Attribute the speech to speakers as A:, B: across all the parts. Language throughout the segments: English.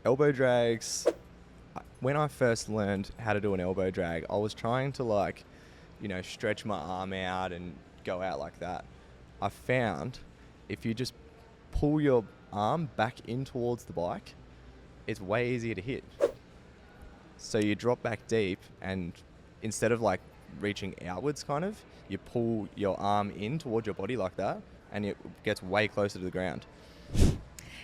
A: elbow drags. When I first learned how to do an elbow drag, I was trying to like, stretch my arm out and go out like that. I found if you just pull your arm back in towards the bike, it's way easier to hit. So you drop back deep, and instead of like reaching outwards kind of, you pull your arm in towards your body like that, and it gets way closer to the ground.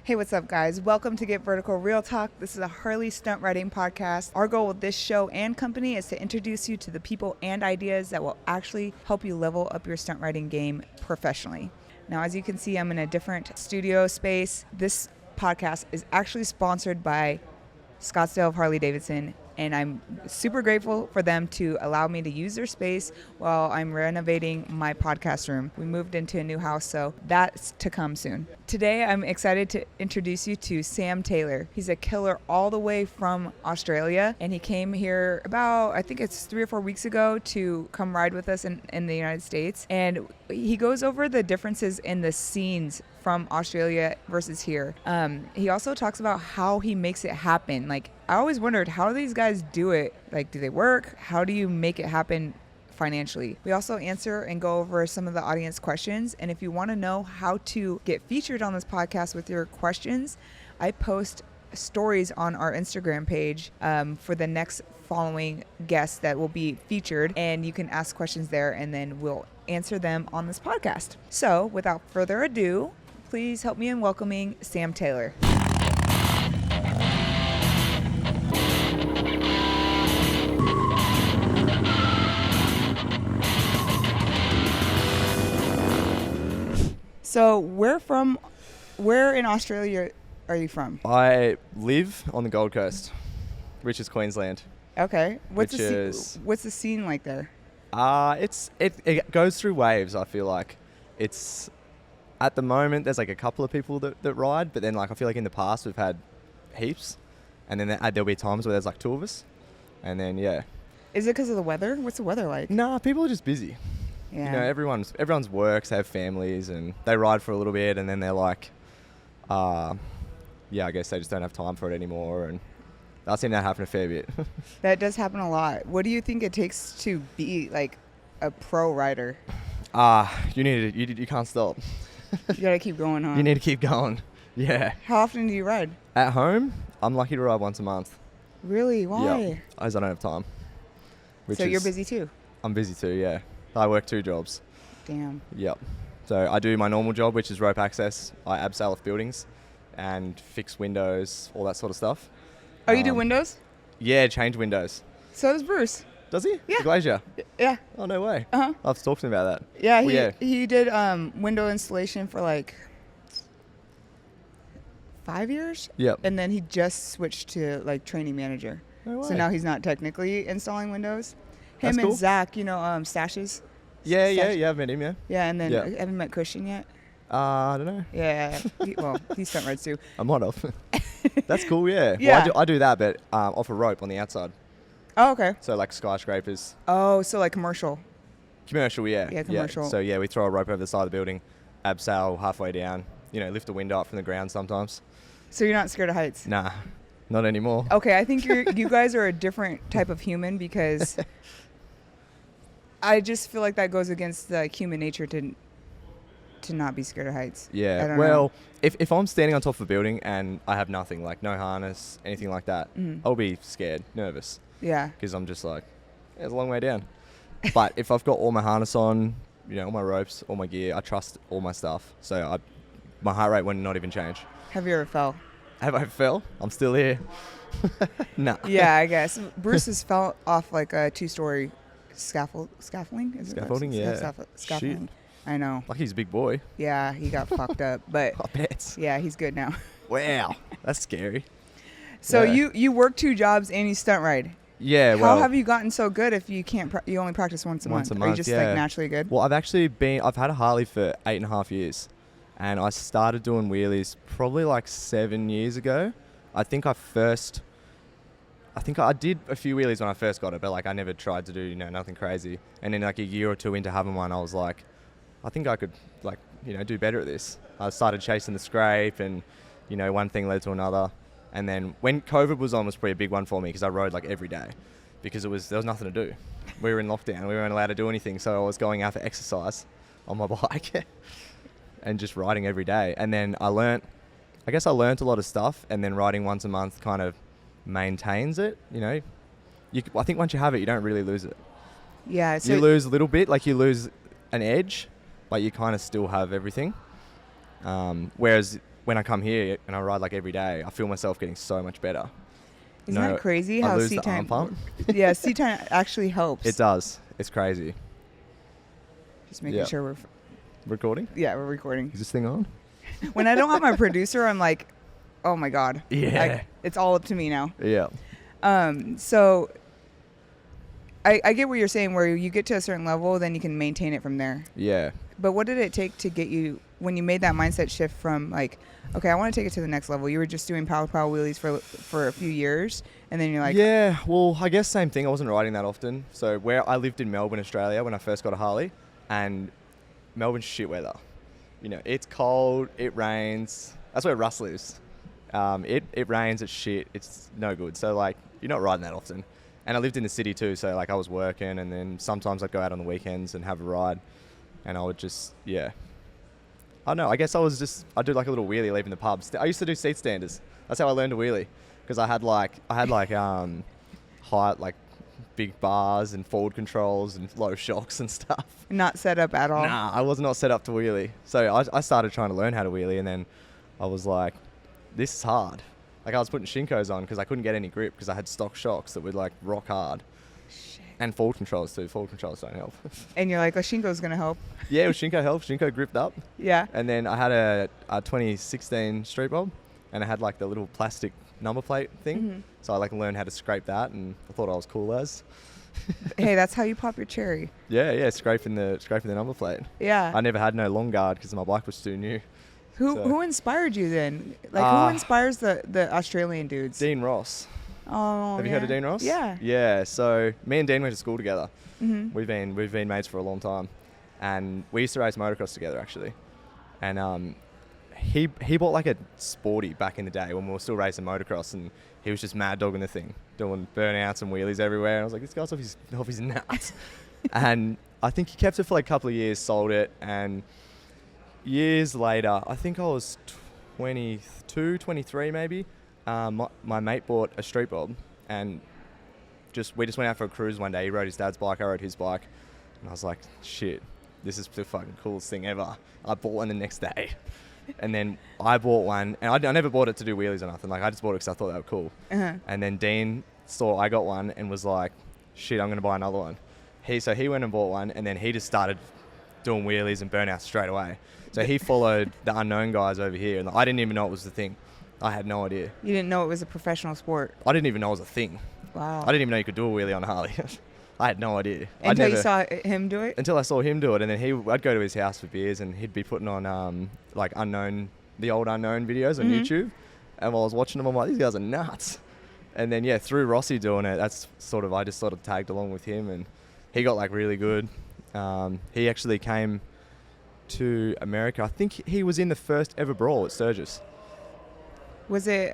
B: Hey, what's up, guys? Welcome to Get Vertical Real Talk. This is a Harley Stunt Riding podcast. Our goal with this show and company is to introduce you to the people and ideas that will actually help you level up your stunt riding game professionally. Now, as you can see, I'm in a different studio space. This podcast is actually sponsored by Scottsdale of Harley Davidson, and I'm super grateful for them to allow me to use their space while I'm renovating my podcast room. We moved into a new house, so that's to come soon. Today, I'm excited to introduce you to Sam Taylor. He's a killer all the way from Australia, and he came here about, I think it's 3 or 4 weeks ago to come ride with us in the United States. And he goes over the differences in the scenes from Australia versus here. He also talks about how he makes it happen. Like, I always wondered, how do these guys do it? Like, do they work? How do you make it happen financially? We also answer and go over some of the audience questions. And if you want to know how to get featured on this podcast with your questions, I post stories on our Instagram page for the next following guests that will be featured. And you can ask questions there, and then we'll answer them on this podcast. So without further ado, please help me in welcoming Sam Taylor. So where in Australia are you from?
A: I live on the Gold Coast, which is Queensland.
B: Okay. What's the scene like there?
A: It goes through waves, I feel like. It's at the moment there's like a couple of people that ride, but then like I feel like in the past we've had heaps, and then there'll be times where there's like 2 of us, and then yeah.
B: Is it because of the weather? What's the weather like?
A: Nah, people are just busy.
B: Yeah.
A: Everyone's works, they have families, and they ride for a little bit, and then they're like, I guess they just don't have time for it anymore, and I've seen that happen a fair bit.
B: That does happen a lot. What do you think it takes to be like a pro rider?
A: You can't stop.
B: You gotta keep going on.
A: You need to keep going. Yeah.
B: How often do you ride?
A: At home, I'm lucky to ride once a month.
B: Really? Why?
A: Yeah, as I don't have time.
B: So you're busy too?
A: I'm busy too, yeah. I work 2 jobs.
B: Damn.
A: Yep. So I do my normal job, which is rope access. I abseil off buildings and fix windows, all that sort of stuff.
B: Oh, you do windows?
A: Yeah, change windows.
B: So does Bruce.
A: Does he?
B: Yeah.
A: The Glazier?
B: Yeah.
A: Oh, no way.
B: Uh-huh.
A: I've talked to him about that.
B: Yeah, he did window installation for like 5 years.
A: Yep.
B: And then he just switched to like training manager.
A: No way.
B: So now he's not technically installing windows.
A: That's
B: Him and
A: cool.
B: Zach, Stashes.
A: Yeah, I've met him, yeah.
B: Yeah, and then
A: Yeah.
B: I haven't met Christian yet.
A: I don't know.
B: Yeah, he stunt rides too.
A: I might have. That's cool, yeah.
B: Yeah.
A: Well, I do that, but off a rope on the outside.
B: Oh, okay.
A: So like skyscrapers.
B: Oh, so like commercial.
A: Commercial, yeah.
B: Yeah, commercial.
A: So yeah, we throw a rope over the side of the building, abseil halfway down, lift a window up from the ground sometimes.
B: So you're not scared of heights?
A: Nah, not anymore.
B: Okay, I think you guys are a different type of human, because I just feel like that goes against the human nature to not be scared of heights.
A: Yeah.
B: I don't
A: Well,
B: know.
A: if I'm standing on top of a building and I have nothing, like no harness, anything like that, I'll be scared, nervous.
B: Yeah.
A: Because I'm just like, it's a long way down. But if I've got all my harness on, all my ropes, all my gear, I trust all my stuff. So my heart rate would not even change.
B: Have you ever fell?
A: Have I fell? I'm still here. Nah.
B: Yeah, I guess. Bruce has fell off like a 2-story scaffolding? Is it
A: Scaffolding, yeah.
B: Scaffolding.
A: Shoot.
B: I know.
A: Like he's a big boy.
B: Yeah, he got fucked up, but
A: I bet.
B: yeah, he's good now.
A: Wow, that's scary.
B: So
A: Yeah.
B: you work 2 jobs and you stunt ride.
A: Yeah,
B: How have you gotten so good if you can't? You only practice once a month. Are you just like naturally good?
A: Well, I've had a Harley for 8.5 years, and I started doing wheelies probably like 7 years ago. I think I did a few wheelies when I first got it, but like I never tried to do nothing crazy. And then like a year or 2 into having one, I was like, I think I could do better at this. I started chasing the scrape, and one thing led to another. And then when COVID was on, was probably a big one for me because I rode like every day because there was nothing to do. We were in lockdown. We weren't allowed to do anything. So I was going out for exercise on my bike and just riding every day. And then I learnt a lot of stuff, and then riding once a month kind of maintains it, you know. I think once you have it, you don't really lose it.
B: Yeah. So
A: you lose a little bit, like you lose an edge, but you kind of still have everything. Whereas when I come here and I ride like every day, I feel myself getting so much better.
B: Isn't that crazy
A: I
B: how
A: lose
B: seat
A: the arm
B: time?
A: pump.
B: Yeah, seat time actually helps.
A: It does. It's crazy.
B: Just making sure we're
A: recording.
B: Yeah, we're recording.
A: Is this thing on?
B: When I don't have my producer, I'm like, oh my God.
A: Yeah.
B: It's all up to me now.
A: Yeah.
B: So I get what you're saying, where you get to a certain level, then you can maintain it from there.
A: Yeah.
B: But what did it take to get you, when you made that mindset shift from like, okay, I want to take it to the next level? You were just doing pow wheelies for a few years, and then you're like...
A: Yeah, well, I guess same thing. I wasn't riding that often. So where I lived in Melbourne, Australia, when I first got a Harley, and Melbourne's shit weather. You know, it's cold, it rains. That's where Russ lives. It rains, it's shit, it's no good. So, like, you're not riding that often. And I lived in the city too, so, like, I was working, and then sometimes I'd go out on the weekends and have a ride. And I would just, I don't know, I guess I'd do like a little wheelie leaving the pub. I used to do seat standers. That's how I learned to wheelie. Because I had high, like, big bars and forward controls and low shocks and stuff.
B: Not set up at all?
A: Nah, I was not set up to wheelie. So I started trying to learn how to wheelie, and then I was like, this is hard. Like, I was putting Shinkos on because I couldn't get any grip because I had stock shocks that would, like, rock hard.
B: Shit.
A: And forward controls too. Forward controls don't help.
B: And you're like, oh, Shinko's going to help.
A: Yeah, well, Shinko helped. Shinko gripped up.
B: Yeah.
A: And then I had a 2016 Street Bob, and I had like the little plastic number plate thing.
B: Mm-hmm.
A: So I like learned how to scrape that, and I thought I was cool as.
B: Hey, that's how you pop your cherry.
A: Yeah, scraping the number plate.
B: Yeah.
A: I never had no long guard because my bike was too new.
B: Who inspired you then? Like, who inspires the Australian dudes?
A: Dean Ross.
B: Oh,
A: Have you heard of Dean Ross?
B: Yeah.
A: Yeah. So me and Dean went to school together.
B: Mm-hmm.
A: We've been mates for a long time, and we used to race motocross together actually. And he bought like a sporty back in the day when we were still racing motocross, and he was just mad dogging the thing, doing burnouts and wheelies everywhere. And I was like, this guy's off his nuts. And I think he kept it for like a couple of years, sold it, and years later, I think I was 22, 23 maybe. My mate bought a street bob, and we just went out for a cruise one day. He rode his dad's bike, I rode his bike, and I was like, shit, this is the fucking coolest thing ever. I bought one the next day, and then I bought one, and I never bought it to do wheelies or nothing. Like, I just bought it because I thought they were cool.
B: Uh-huh.
A: And then Dean saw I got one and was like, shit, I'm gonna buy another one. So he went and bought one, and then he just started doing wheelies and burnouts straight away. So he followed the unknown guys over here, and I didn't even know it was the thing. I had no idea.
B: You didn't know it was a professional sport?
A: I didn't even know it was a thing.
B: Wow.
A: I didn't even know you could do a wheelie on a Harley. I had no idea.
B: Until you saw him do it?
A: Until I saw him do it, and then I'd go to his house for beers, and he'd be putting on like the old unknown videos on
B: Mm-hmm.
A: YouTube. And while I was watching them, I'm like, these guys are nuts. And then through Rossi doing it, I just sort of tagged along with him, and he got like really good. He actually came to America. I think he was in the first ever Brawl at Sturgis.
B: Was it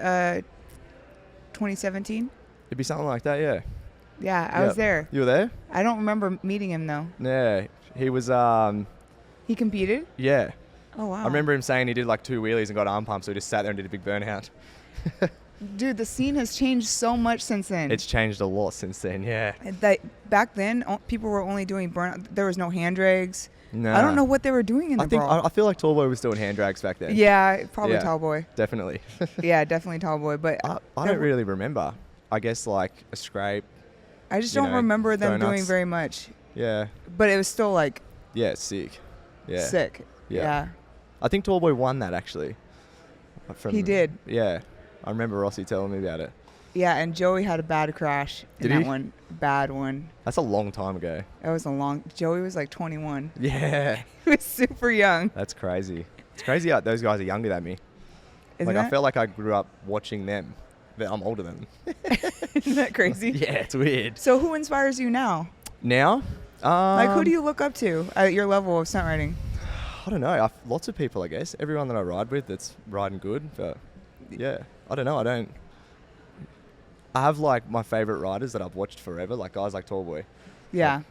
B: 2017?
A: It'd be something like that, yeah.
B: Yeah, I was there.
A: You were there?
B: I don't remember meeting him though.
A: Yeah, he was.
B: He competed?
A: Yeah.
B: Oh wow.
A: I remember him saying he did like 2 wheelies and got arm pumps, so he just sat there and did a big burnout.
B: Dude, the scene has changed so much since then.
A: It's changed a lot since then, yeah.
B: Back then, people were only doing burnout. There was no hand drags.
A: No.
B: I don't know what they were doing in the Brawl.
A: I feel like Tallboy was doing hand drags back then.
B: Yeah, probably
A: Yeah.
B: Tallboy.
A: Definitely.
B: Yeah, definitely Tallboy. But
A: I don't really remember. I guess like a scrape.
B: I just don't remember them doing very much.
A: Yeah.
B: But it was still like
A: Yeah, it's sick. Yeah.
B: sick. Yeah.
A: I think Tallboy won that actually.
B: He did.
A: Yeah. I remember Rossi telling me about it.
B: Yeah, and Joey had a bad crash in
A: Did
B: that
A: he?
B: one. Bad one.
A: That's a long time ago.
B: That was Joey was like 21.
A: Yeah.
B: He was super young.
A: That's crazy. It's crazy how those guys are younger than me.
B: Isn't
A: I felt like I grew up watching them, but I'm older than them.
B: Isn't that crazy?
A: Yeah, it's weird.
B: So who inspires you now?
A: Now?
B: Like, who do you look up to at your level of stunt riding?
A: I don't know. Lots of people, I guess. Everyone that I ride with that's riding good. But yeah, I don't know. I don't I have like my favorite riders that I've watched forever, like guys like Tallboy.
B: Yeah.
A: Like,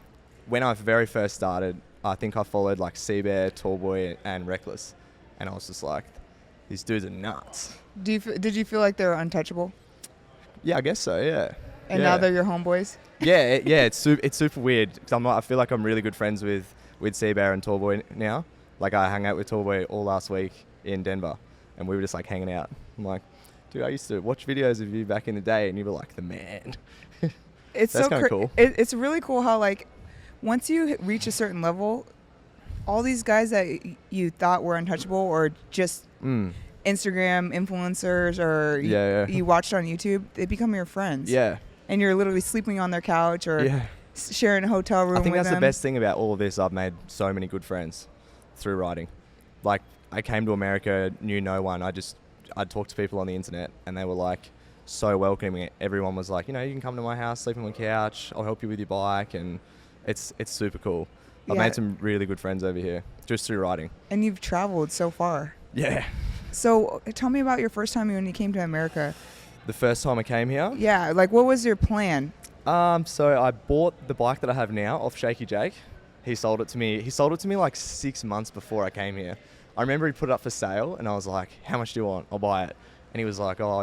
A: when I very first started, I think I followed like Seabear, Tallboy, and Reckless, and I was just like, these dudes are nuts.
B: Did you feel like they were untouchable?
A: Yeah, I guess so. Yeah.
B: And
A: yeah.
B: now they're your homeboys?
A: Yeah, it's super weird. 'Cause I feel like I'm really good friends with Seabear and Tallboy now. Like I hung out with Tallboy all last week in Denver, and we were just like hanging out. I'm like, dude, I used to watch videos of you back in the day, and you were like the man.
B: It's
A: That's
B: so
A: kind of cool.
B: It's really cool how like once you reach a certain level, all these guys that you thought were untouchable or just Instagram influencers or you watched on YouTube, they become your friends.
A: Yeah.
B: And you're literally sleeping on their couch or sharing a hotel room with them.
A: I think that's the best thing about all of this. I've made so many good friends through riding. Like, I came to America, knew no one. I'd talk to people on the internet, and they were like so welcoming. Everyone was like, you can come to my house, sleep on the couch. I'll help you with your bike, and it's super cool. I've made some really good friends over here just through riding. And
B: you've traveled so far.
A: Yeah.
B: So tell me about your first time when you came to America.
A: The first time I came here?
B: Yeah, like what was your plan?
A: So I bought the bike that I have now off Shaky Jake. He sold it to me. He sold it to me like 6 months before I came here. I remember he put it up for sale, and I was like, how much do you want? I'll buy it. And he was like, oh,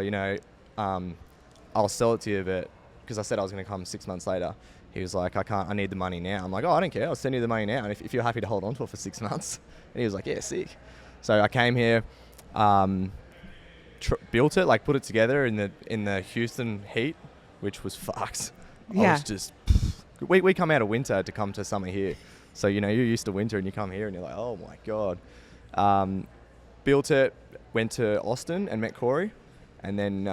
A: I'll sell it to you, but because I said I was going to come 6 months later. He was like, I need the money now. I'm like, oh, I don't care. I'll send you the money now. And if you're happy to hold on to it for 6 months. And he was like, yeah, sick. So I came here, built it, like put it together in the Houston heat, which was fucked.
B: Yeah.
A: I was just, we come out of winter to come to summer here. So, you're used to winter and you come here and you're like, oh my God. Built it, went to Austin and met Corey. And then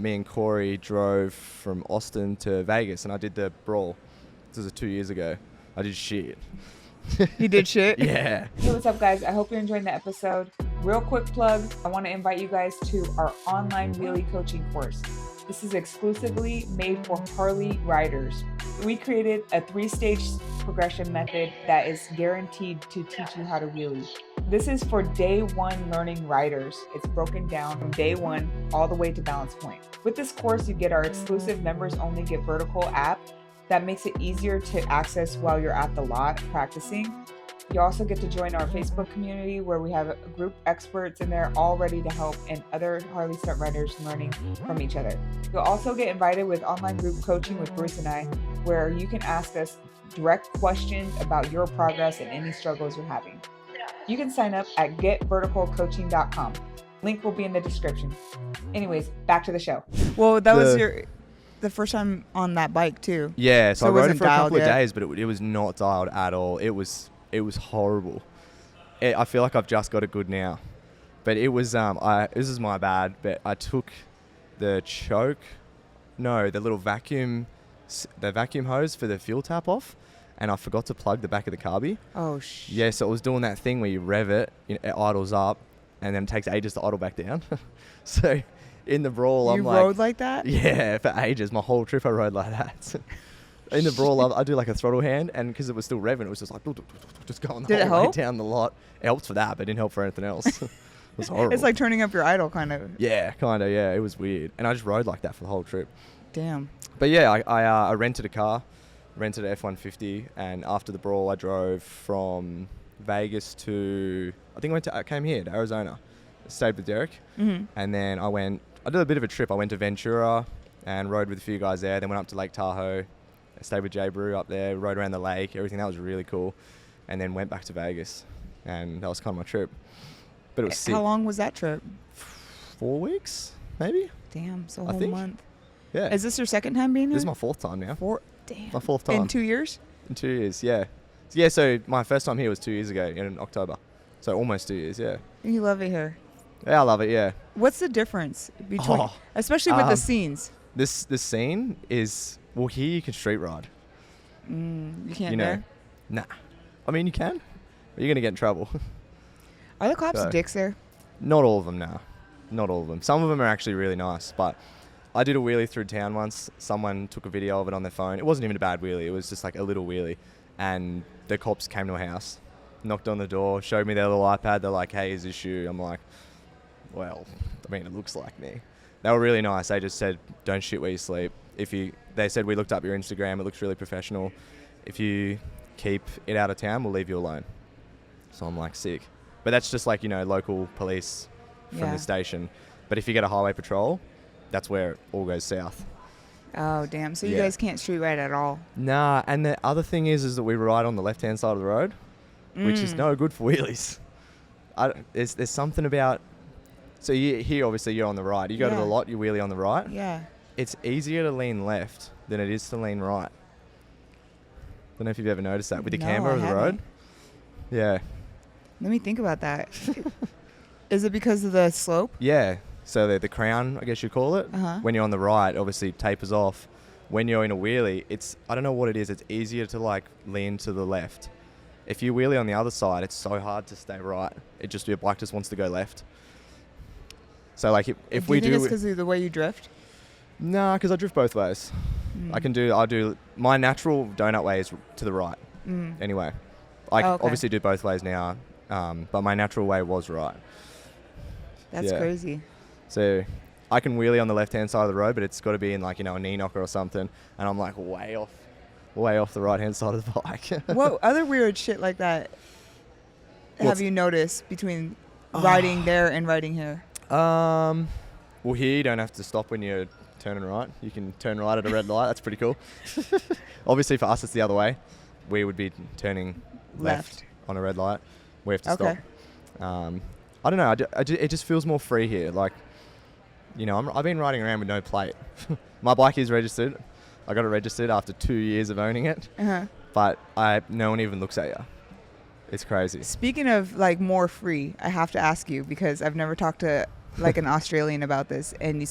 A: me and Corey drove from Austin to Vegas, and I did the Brawl. This was 2 years ago. I did shit.
B: You did shit?
A: Yeah.
B: Hey, what's up, guys? I hope you're enjoying the episode. Real quick plug, I want to invite you guys to our online wheelie coaching course. This is exclusively made for Harley riders. We created a 3-stage progression method that is guaranteed to teach you how to wheelie. This is for day one learning riders. It's broken down from day one all the way to balance point. With this course, you get our exclusive members only Get Vertical app that makes it easier to access while you're at the lot practicing. You also get to join our Facebook community where we have a group experts in there all ready to help and other Harley Stunt Riders learning from each other. You'll also get invited with online group coaching with Bruce and I, where you can ask us direct questions about your progress and any struggles you're having. You can sign up at getverticalcoaching.com. Link will be in the description. Anyways, back to the show. Well, that was the first time on that bike too.
A: Yeah, so I rode it for a couple of days, but it was not dialed at all. It was horrible. I feel like I've just got it good now, but it was this is my bad. But I took the little vacuum hose for the fuel tap off, and I forgot to plug the back of the carby.
B: Oh shit.
A: Yeah, so it was doing that thing where you rev it, it idles up, and then it takes ages to idle back down. So in the Brawl,
B: you rode like that?
A: Yeah, for ages. My whole trip I rode like that. In the Brawl, I do like a throttle hand, and because it was still revving, it was just like just going the whole way down the lot. It helped for that, but it didn't help for anything else. It was horrible.
B: It's like turning up your idle, kind of.
A: Yeah, kind of. Yeah, it was weird, and I just rode like that for the whole trip.
B: Damn.
A: But yeah, I rented a car, rented an F-150, and after the Brawl, I drove from Vegas to I came here to Arizona, stayed with Derek, and then I did a bit of a trip. I went to Ventura and rode with a few guys there. Then went up to Lake Tahoe. I stayed with Jay Brew up there, rode around the lake, everything. That was really cool. And then went back to Vegas. And that was kind of my trip. But it was sick.
B: How long was that trip?
A: 4 weeks, maybe?
B: Damn, so a whole month.
A: Yeah.
B: Is this your second time being here?
A: This is my 4th time now.
B: Damn.
A: My 4th time.
B: In 2 years?
A: In 2 years, yeah. Yeah, so my first time here was 2 years ago in October. So almost 2 years, yeah.
B: And you love it here?
A: Yeah, I love it, yeah.
B: What's the difference between, especially with the scenes?
A: This scene is, well, here you can street ride.
B: You can't there?
A: Nah. I mean, you can, but you're going to get in trouble.
B: Are the cops dicks there?
A: Not all of them, nah. Not all of them. Some of them are actually really nice, but I did a wheelie through town once. Someone took a video of it on their phone. It wasn't even a bad wheelie. It was just like a little wheelie. And the cops came to a house, knocked on the door, showed me their little iPad. They're like, hey, is this you? I'm like, well, I mean, it looks like me. They were really nice. They just said, don't shit where you sleep. They said, we looked up your Instagram. It looks really professional. If you keep it out of town, we'll leave you alone. So I'm like, sick. But that's just like, local police from the station. But if you get a highway patrol, that's where it all goes south.
B: Oh, damn. So you guys can't street ride at all? Nah.
A: And the other thing is that we ride on the left-hand side of the road, which is no good for wheelies. There's something about... So here, obviously, you're on the right. You go to the lot, you wheelie on the right.
B: Yeah.
A: It's easier to lean left than it is to lean right. Don't know if you've ever noticed that with the camber of the road. Yeah.
B: Let me think about that. Is it because of the slope?
A: Yeah. So the crown, I guess you call it, when you're on the right, obviously tapers off. When you're in a wheelie, I don't know what it is. It's easier to like lean to the left. If you wheelie on the other side, it's so hard to stay right. Your bike just wants to go left. So like if we do...
B: Do you think it's because of the way you drift?
A: Nah, because I drift both ways. I do my natural donut way is to the right. Anyway, I obviously do both ways now, but my natural way was right.
B: That's crazy.
A: So I can wheelie on the left-hand side of the road, but it's got to be in like, a knee knocker or something, and I'm like way off the right-hand side of the bike.
B: What other weird shit like that have you noticed between riding there and riding here?
A: Well, here you don't have to stop when you're turning right. You can turn right at a red light. That's pretty cool. Obviously, for us, it's the other way. We would be turning left on a red light. We have to stop. I don't know. It just feels more free here. Like, I've been riding around with no plate. My bike is registered. I got it registered after 2 years of owning it. But no one even looks at you. It's crazy.
B: Speaking of like more free, I have to ask you because I've never talked to like an Australian about this, and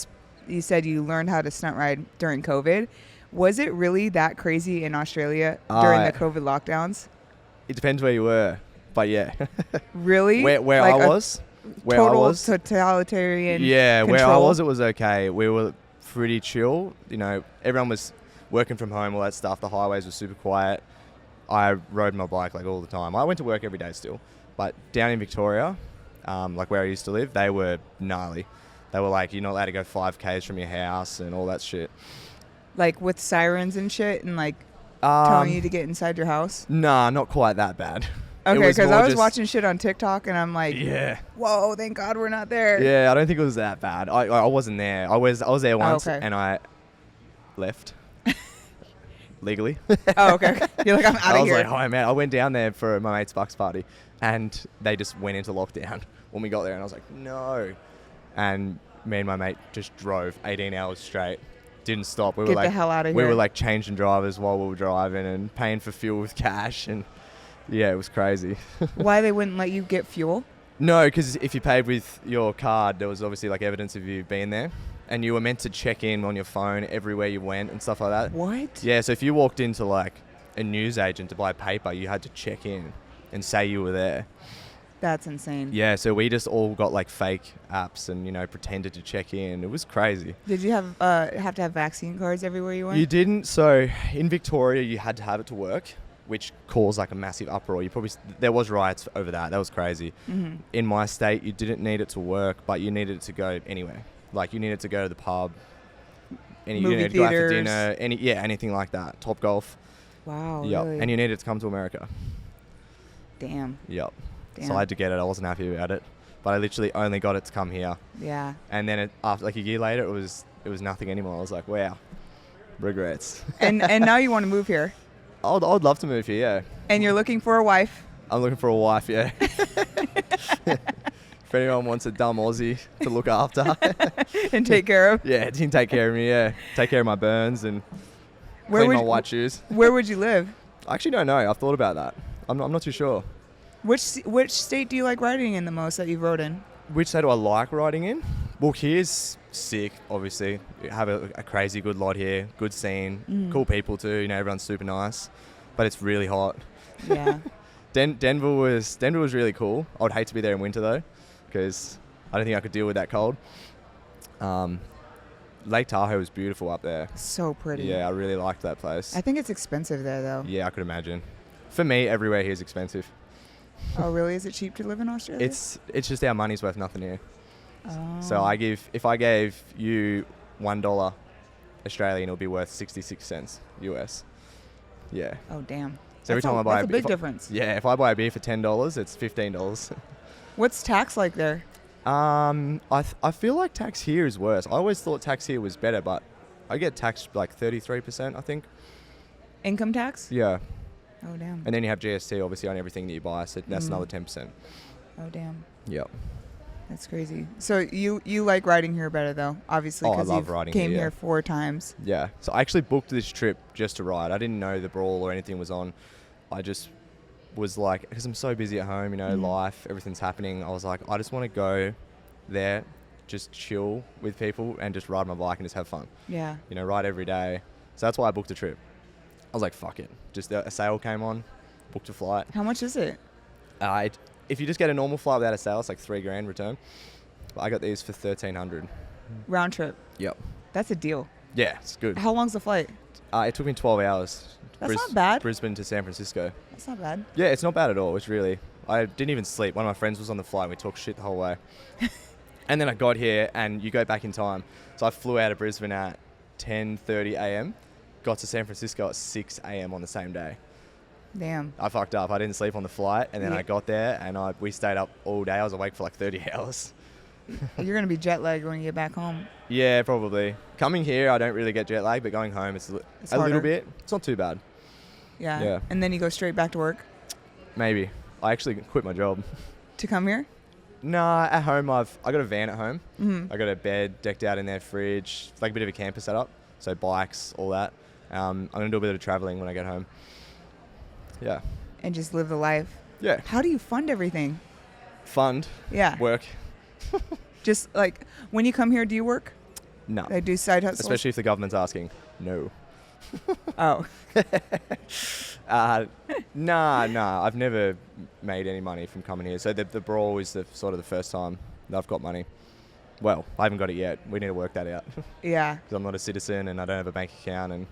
B: you said you learned how to stunt ride during COVID. Was it really that crazy in Australia during the COVID lockdowns?
A: It depends where you were, but yeah.
B: Really?
A: Where
B: like
A: I was? Where
B: total
A: I was?
B: Totalitarian
A: control?
B: Where
A: I was, it was okay. We were pretty chill. Everyone was working from home, all that stuff. The highways were super quiet. I rode my bike like all the time. I went to work every day still. But down in Victoria, like where I used to live, they were gnarly. They were like, you're not allowed to go 5Ks from your house and all that shit.
B: Like with sirens and shit and like telling you to get inside your house? Nah,
A: not quite that bad.
B: Okay, because I was watching shit on TikTok and I'm like,
A: yeah,
B: whoa, thank God we're not there.
A: Yeah, I don't think it was that bad. I wasn't there. I was there once and I left. Legally.
B: Oh, okay. You're like, I'm out of here.
A: I was like, oh, man. I went down there for my mate's bucks party and they just went into lockdown when we got there and I was like, no. And me and my mate just drove 18 hours straight. Didn't stop.
B: Get the hell out of here.
A: We were like changing drivers while we were driving and paying for fuel with cash and yeah, it was crazy.
B: Why they wouldn't let you get fuel?
A: No, because if you paid with your card, there was obviously like evidence of you being there. And you were meant to check in on your phone everywhere you went and stuff like that.
B: What?
A: Yeah, so if you walked into like a newsagent to buy paper, you had to check in and say you were there.
B: That's insane.
A: Yeah, so we just all got like fake apps and, pretended to check in. It was crazy.
B: Did you have to have vaccine cards everywhere you went?
A: You didn't. So in Victoria, you had to have it to work, which caused like a massive uproar. There was riots over that. That was crazy. Mm-hmm. In my state, you didn't need it to work, but you needed it to go anywhere. Like you needed to go to the pub,
B: movie
A: theaters. Go out for dinner, anything like that. Top golf.
B: Wow.
A: Yep.
B: Really?
A: And you needed to come to America.
B: Damn.
A: Yep.
B: Damn.
A: So I had to get it. I wasn't happy about it, but I literally only got it to come here.
B: Yeah.
A: And then after like a year later, it was nothing anymore. I was like, wow, regrets.
B: And now you want to move here.
A: I'd love to move here. Yeah.
B: And you're looking for a wife.
A: I'm looking for a wife. Yeah. If anyone wants a dumb Aussie to look after
B: and take care of.
A: Yeah, he can take care of me. Yeah, take care of my burns and clean my white shoes.
B: Where would you live?
A: I actually don't know. I've thought about that. I'm not too sure.
B: Which state do you like riding in the most that you've rode in?
A: Which state do I like riding in? Well, here's sick. Obviously, you have a crazy good lot here. Good scene, cool people too. Everyone's super nice, but it's really hot.
B: Yeah.
A: Denver was really cool. I would hate to be there in winter though, because I don't think I could deal with that cold. Lake Tahoe was beautiful up there.
B: So pretty.
A: Yeah, I really liked that place.
B: I think it's expensive there though.
A: Yeah, I could imagine. For me, everywhere here is expensive.
B: Oh really? Is it cheap to live in Australia?
A: It's just our money's worth nothing here. So if I gave you $1 Australian, it'll be worth 66 cents US. Yeah.
B: Oh, damn.
A: So every time I buy
B: that's a big difference.
A: If I buy a beer for $10, it's $15.
B: What's tax like there?
A: I feel like tax here is worse. I always thought tax here was better, but I get taxed like 33%, I think.
B: Income tax?
A: Yeah.
B: Oh, damn.
A: And then you have GST, obviously, on everything that you buy, so that's another 10%.
B: Oh, damn.
A: Yep.
B: That's crazy. So you like riding here better, though, obviously,
A: I
B: because
A: love
B: you
A: riding
B: came
A: here,
B: here 4 times.
A: Yeah. So I actually booked this trip just to ride. I didn't know the Brawl or anything was on. I just was like, because I'm so busy at home, life, everything's happening. I was like, I just want to go there, just chill with people and just ride my bike and just have fun.
B: Yeah.
A: Ride every day. So that's why I booked a trip. I was like, fuck it. Just a sale came on, booked a flight.
B: How much is it?
A: If you just get a normal flight without a sale, it's like $3,000 return. But I got these for $1,300.
B: Round trip?
A: Yep.
B: That's a deal.
A: Yeah, it's good.
B: How long's the flight?
A: It took me 12 hours.
B: That's not bad.
A: Brisbane to San Francisco.
B: That's not bad.
A: Yeah, it's not bad at all. It's really... I didn't even sleep. One of my friends was on the flight and we talked shit the whole way. And then I got here and you go back in time. So I flew out of Brisbane at 10:30 a.m. Got to San Francisco at 6 a.m. on the same day.
B: Damn.
A: I fucked up. I didn't sleep on the flight and then I got there and we stayed up all day. I was awake for like 30 hours.
B: You're going to be jet lagged when you get back home.
A: Yeah, probably. Coming here, I don't really get jet lag, but going home, it's a little bit. It's not too bad.
B: Yeah. And then you go straight back to work?
A: Maybe. I actually quit my job.
B: To come here?
A: Nah, at home, I got a van at home.
B: Mm-hmm.
A: I got a bed decked out in there, fridge, like a bit of a camper setup. So bikes, all that. I'm going to do a bit of traveling when I get home. Yeah.
B: And just live the life.
A: Yeah.
B: How do you fund everything?
A: Fund.
B: Yeah.
A: Work.
B: Just like, when you come here, do you work?
A: No.
B: I do side hustles?
A: Especially if the government's asking. No.
B: Oh.
A: Nah. I've never made any money from coming here. So the Brawl is the first time that I've got money. Well, I haven't got it yet. We need to work that out.
B: Yeah.
A: Because I'm not a citizen and I don't have a bank account and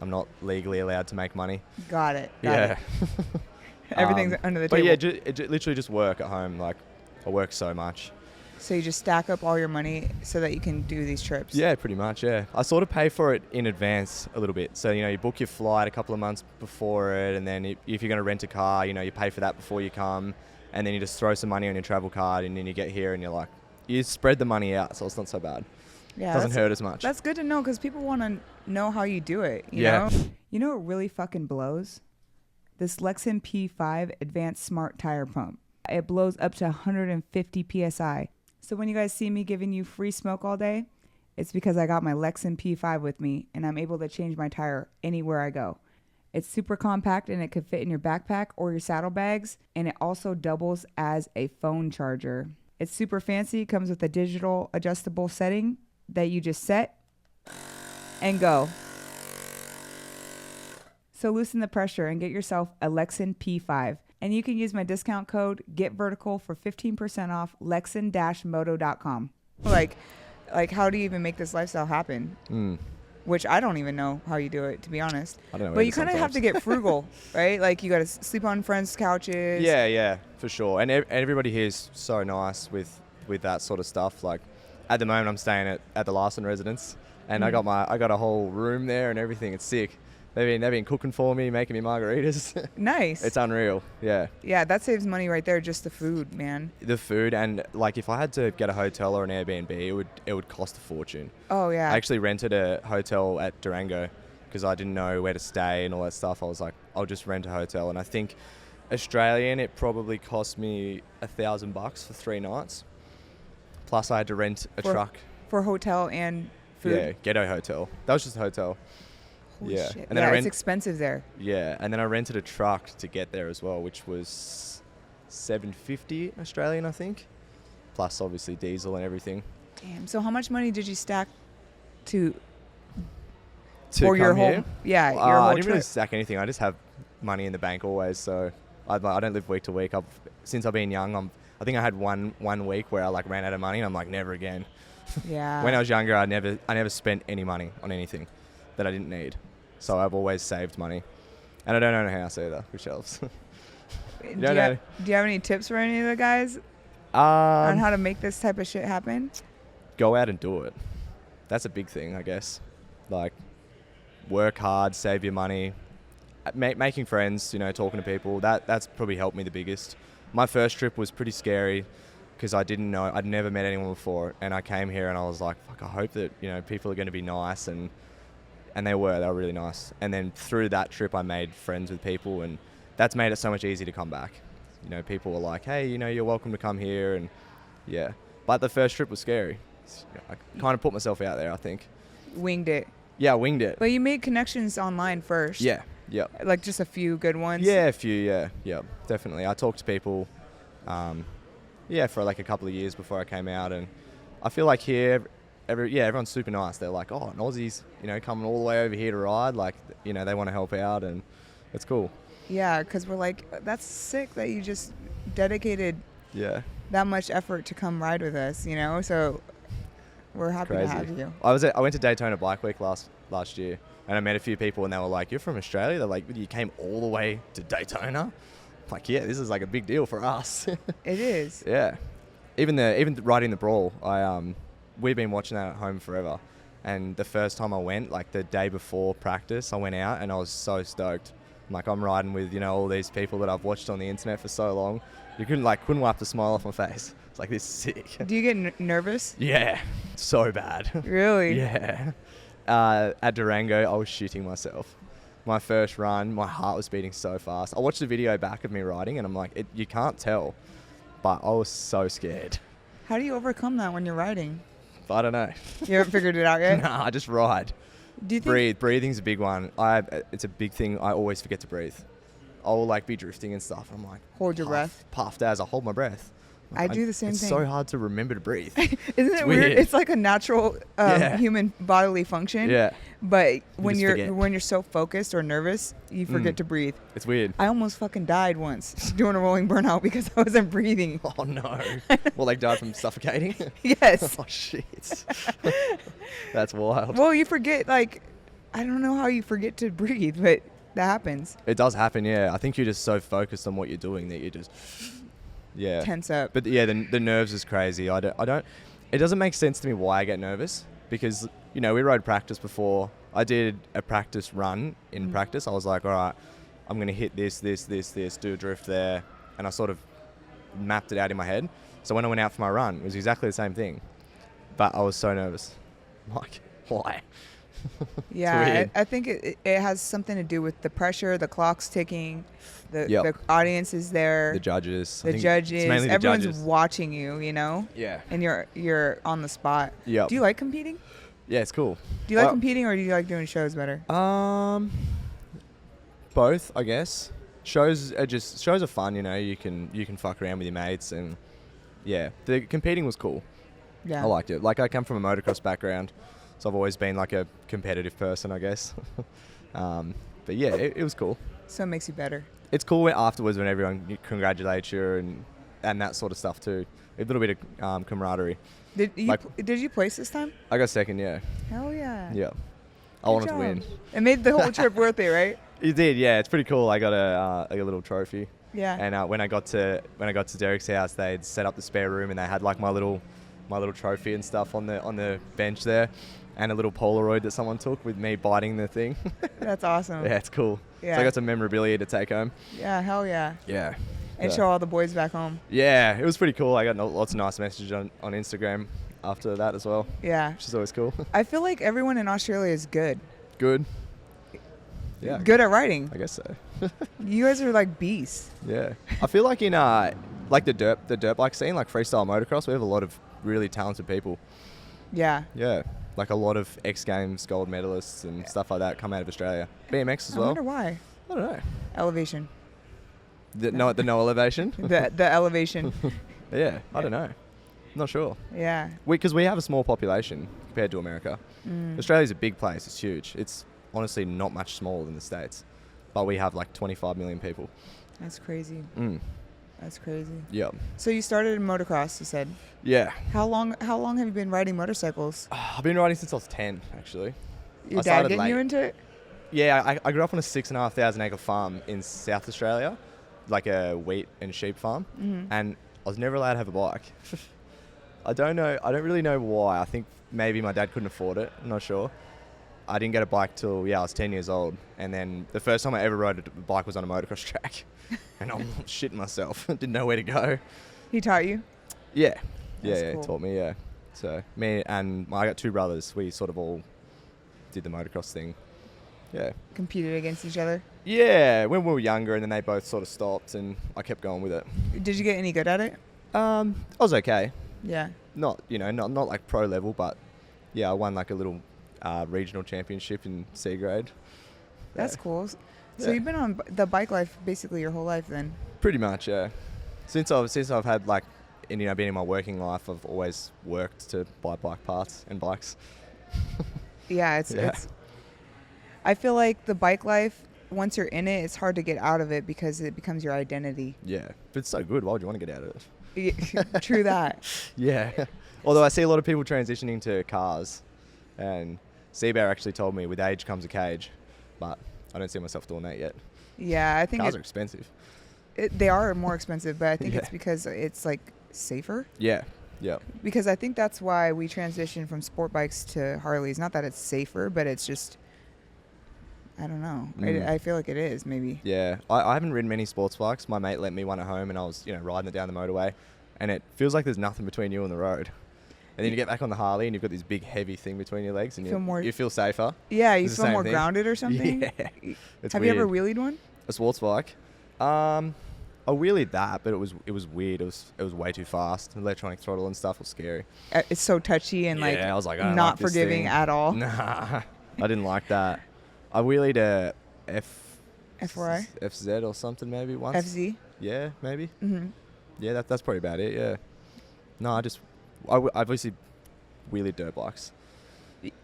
A: I'm not legally allowed to make money.
B: Got it. Everything's under the table.
A: But yeah, it literally just work at home. Like, I work so much.
B: So you just stack up all your money so that you can do these trips?
A: Yeah, pretty much, yeah. I sort of pay for it in advance a little bit. So, you book your flight a couple of months before it, and then if you're going to rent a car, you pay for that before you come, and then you just throw some money on your travel card, and then you get here and you're like, you spread the money out, so it's not so bad.
B: Yeah,
A: it doesn't hurt as much.
B: That's good to know because people want to know how you do it, you
A: Yeah.
B: know? You know what really fucking blows? This LEXIN P5 Advanced Smart Tire Pump. It blows up to 150 PSI. So when you guys see me giving you free smoke all day, it's because I got my LEXIN P5 with me and I'm able to change my tire anywhere I go. It's super compact and it could fit in your backpack or your saddlebags, and it also doubles as a phone charger. It's super fancy, comes with a digital adjustable setting that you just set and go. So loosen the pressure and get yourself a LEXIN P5. And you can use my discount code GETVERTICAL for 15% off lexin-moto.com. Like how do you even make this lifestyle happen? Which I don't even know how you do it, to be honest.
A: I don't know.
B: But you kind of have to get frugal, right? Like you got to sleep on friends' couches.
A: Yeah, for sure. And everybody here is so nice with that sort of stuff. Like at the moment, I'm staying at the Larson residence, and I got a whole room there and everything. It's sick. They've been cooking for me, making me margaritas.
B: Nice.
A: It's unreal. Yeah.
B: Yeah, that saves money right there. Just the food, man.
A: The food, and like if I had to get a hotel or an Airbnb, it would cost a fortune.
B: Oh yeah.
A: I actually rented a hotel at Durango because I didn't know where to stay and all that stuff. I was like, I'll just rent a hotel, and I think Australian, it probably cost me $1,000 for 3 nights. Plus, I had to rent a truck
B: for hotel and food.
A: Yeah, ghetto hotel. That was just a hotel.
B: Holy
A: yeah,
B: shit.
A: and then
B: yeah, it's expensive there.
A: Yeah, and then I rented a truck to get there as well, which was $750 Australian, I think. Plus, obviously, diesel and everything.
B: Damn. So, how much money did you stack to
A: for
B: your whole?
A: Here?
B: Yeah, your whole
A: I didn't
B: trip.
A: really stack anything. I just have money in the bank always, so I don't live week to week. Since I've been young, I think I had one week where I ran out of money, and I'm like, never again.
B: Yeah.
A: When I was younger, I never spent any money on anything that I didn't need. So I've always saved money. And I don't own a house either, which helps.
B: Do you have any tips for any of the guys? on how to make this type of shit happen?
A: Go out and do it. That's a big thing, I guess. Like, work hard, save your money, making friends, talking to people. That's probably helped me the biggest. My first trip was pretty scary because I didn't know, I'd never met anyone before, and I came here and I was like, fuck, I hope that, people are going to be nice, and they were really nice. And then through that trip I made friends with people, and that's made it so much easier to come back. People were like, hey, you're welcome to come here, and yeah. But the first trip was scary. I kind of put myself out there, I think.
B: Winged it.
A: Yeah, I winged it.
B: But you made connections online first.
A: Yeah, yeah.
B: Like just a few good ones?
A: Yeah, a few, yeah, definitely. I talked to people, for like a couple of years before I came out, and I feel like here, everyone's super nice. They're like, oh, an Aussie's, coming all the way over here to ride. Like, they want to help out, and it's cool.
B: Yeah, because we're like, that's sick that you just dedicated that much effort to come ride with us, So we're happy to have you.
A: I went to Daytona Bike Week last year, and I met a few people, and they were like, you're from Australia? They're like, you came all the way to Daytona? I'm like, yeah, this is like a big deal for us.
B: It is.
A: Yeah. Even riding the Brawl, we've been watching that at home forever. And the first time I went, like the day before practice, I went out and I was so stoked. I'm riding with, all these people that I've watched on the internet for so long. You couldn't wipe the smile off my face. It's like, this is sick.
B: Do you get nervous?
A: Yeah, so bad.
B: Really?
A: Yeah. At Durango, I was shitting myself. My first run, my heart was beating so fast. I watched the video back of me riding, and I'm like, you can't tell, but I was so scared.
B: How do you overcome that when you're riding?
A: I don't know.
B: You haven't figured it out yet?
A: Nah, I just ride.
B: Do you think
A: Breathing's a big one. It's a big thing. I always forget to breathe. I'll be drifting and stuff. I'm like,
B: hold your breath.
A: Puffed as I hold my breath.
B: I do the same thing.
A: It's so hard to remember to breathe.
B: Isn't it weird? It's like a natural human bodily function.
A: Yeah.
B: But when you're so focused or nervous, you forget to breathe.
A: It's weird.
B: I almost fucking died once doing a rolling burnout because I wasn't breathing.
A: Oh no. Well, died from suffocating?
B: Yes.
A: Oh shit. That's wild.
B: Well, you forget, I don't know how you forget to breathe, but that happens.
A: It does happen, yeah. I think you're just so focused on what you're doing that you just
B: tense up.
A: But yeah, the nerves is crazy. I don't it doesn't make sense to me why I get nervous, because we rode practice before. I did a practice run in practice. I was like, all right, I'm going to hit this, do a drift there, and I sort of mapped it out in my head. So when I went out for my run, it was exactly the same thing, but I was so nervous. Like, why?
B: Yeah, I think it has something to do with the pressure, the clock's ticking, the audience is there,
A: the judges,
B: everyone's watching you,
A: Yeah.
B: And you're on the spot.
A: Yeah.
B: Do you like competing?
A: Yeah, it's cool.
B: Do you like competing, or do you like doing shows better?
A: Both, I guess. Shows are fun, you can fuck around with your mates, and yeah, the competing was cool.
B: Yeah.
A: I liked it. I come from a motocross background, so I've always been a competitive person, I guess. But yeah, it was cool.
B: So it makes you better.
A: It's cool afterwards when everyone congratulates you and that sort of stuff too. A little bit of camaraderie.
B: Did you place this time?
A: I got second, yeah.
B: Hell yeah.
A: Yeah. I wanted to win.
B: It made the whole trip worth it, right?
A: It did, yeah. It's pretty cool. I got a little trophy.
B: Yeah.
A: And when I got to Derek's house, they'd set up the spare room, and they had my little trophy and stuff on the bench there, and a little Polaroid that someone took with me biting the thing.
B: That's awesome.
A: Yeah, it's cool.
B: Yeah.
A: So I got some memorabilia to take home.
B: Yeah, hell yeah.
A: Yeah.
B: And show all the boys back home.
A: Yeah, it was pretty cool. I got lots of nice messages on Instagram after that as well.
B: Yeah.
A: Which is always cool.
B: I feel like everyone in Australia is good.
A: Good. Yeah.
B: Good at riding.
A: I guess so.
B: You guys are like beasts.
A: Yeah. I feel like in the dirt bike scene, freestyle motocross, we have a lot of really talented people.
B: Yeah.
A: Yeah. A lot of X Games gold medalists and stuff like that come out of Australia. BMX as well.
B: I wonder why.
A: I don't know.
B: Elevation.
A: The no elevation?
B: the elevation.
A: Yeah, I don't know. Not sure.
B: Yeah.
A: Because we have a small population compared to America. Australia's a big place. It's huge. It's honestly not much smaller than the States. But we have 25 million people.
B: That's crazy. That's crazy.
A: Yeah.
B: So you started in motocross, you said?
A: Yeah.
B: How long have you been riding motorcycles?
A: I've been riding since I was 10, actually.
B: Your dad getting you into it?
A: Yeah, I grew up on a 6,500 acre farm in South Australia, a wheat and sheep farm. And I was never allowed to have a bike. I don't know. I don't really know why. I think maybe my dad couldn't afford it. I'm not sure. I didn't get a bike till, I was 10 years old. And then the first time I ever rode a bike was on a motocross track. And I'm shitting myself. Didn't know where to go.
B: He taught you?
A: Yeah.
B: That's
A: He
B: cool.
A: taught me, yeah. So me and I got two brothers. We sort of all did the motocross thing. Yeah.
B: Competed against each other?
A: Yeah, when we were younger, and then they both sort of stopped, and I kept going with it.
B: Did you get any good at it?
A: I was okay.
B: Yeah.
A: Not not like pro level, but yeah, I won like a little regional championship in C grade.
B: That's
A: Yeah.
B: cool. So
A: Yeah.
B: you've been on the bike life basically your whole life then?
A: Pretty much, yeah. Since I've had like, been in my working life, I've always worked to buy bike parts and bikes.
B: Yeah, it's I feel like the bike life, once you're in it, it's hard to get out of it because it becomes your identity.
A: Yeah, but it's so good. Why would you want to get out of it?
B: True that.
A: Yeah. Although I see a lot of people transitioning to cars, and Seabear actually told me with age comes a cage, but I don't see myself doing that yet.
B: Yeah, I think
A: Cars are expensive.
B: they are more expensive, but I think
A: Yeah.
B: it's because it's like safer.
A: Yeah. Yeah.
B: Because I think that's why we transitioned from sport bikes to Harleys. Not that it's safer, but it's just, I don't know. I feel like it is, maybe.
A: Yeah. I haven't ridden many sports bikes. My mate lent me one at home, and I was, riding it down the motorway, and it feels like there's nothing between you and the road. And then you get back on the Harley, and you've got this big, heavy thing between your legs, and you feel safer.
B: Yeah, you
A: It's the
B: feel
A: same
B: more
A: thing.
B: grounded or something.
A: Yeah. It's
B: Have
A: weird.
B: you ever wheelied one?
A: A sports bike? I wheelied that, but it was weird. It was way too fast. Electronic throttle and stuff was scary.
B: It's so touchy and like,
A: I was like, I don't
B: not
A: like this
B: forgiving
A: thing.
B: at all.
A: Nah, I didn't like that. I wheelied a
B: FYI?
A: FZ or something maybe once.
B: FZ?
A: Yeah, maybe.
B: Mm-hmm.
A: Yeah, that's probably about it. Yeah. No, I obviously wheelied dirt bikes.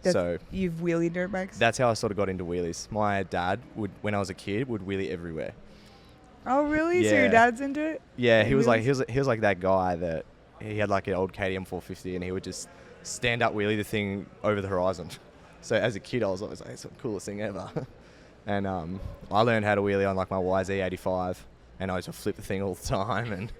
A: So
B: You've wheelied dirt bikes?
A: that's how I sort of got into wheelies. My dad when I was a kid, would wheelie everywhere.
B: Oh, really? So your
A: Yeah.
B: dad's into it?
A: Yeah, he was like
B: Wheelies?
A: he was like that guy that he had like an old KTM 450, and he would just stand up wheelie the thing over the horizon. So as a kid, I was always like, it's the coolest thing ever. And I learned how to wheelie on like my YZ85, and I used to flip the thing all the time. And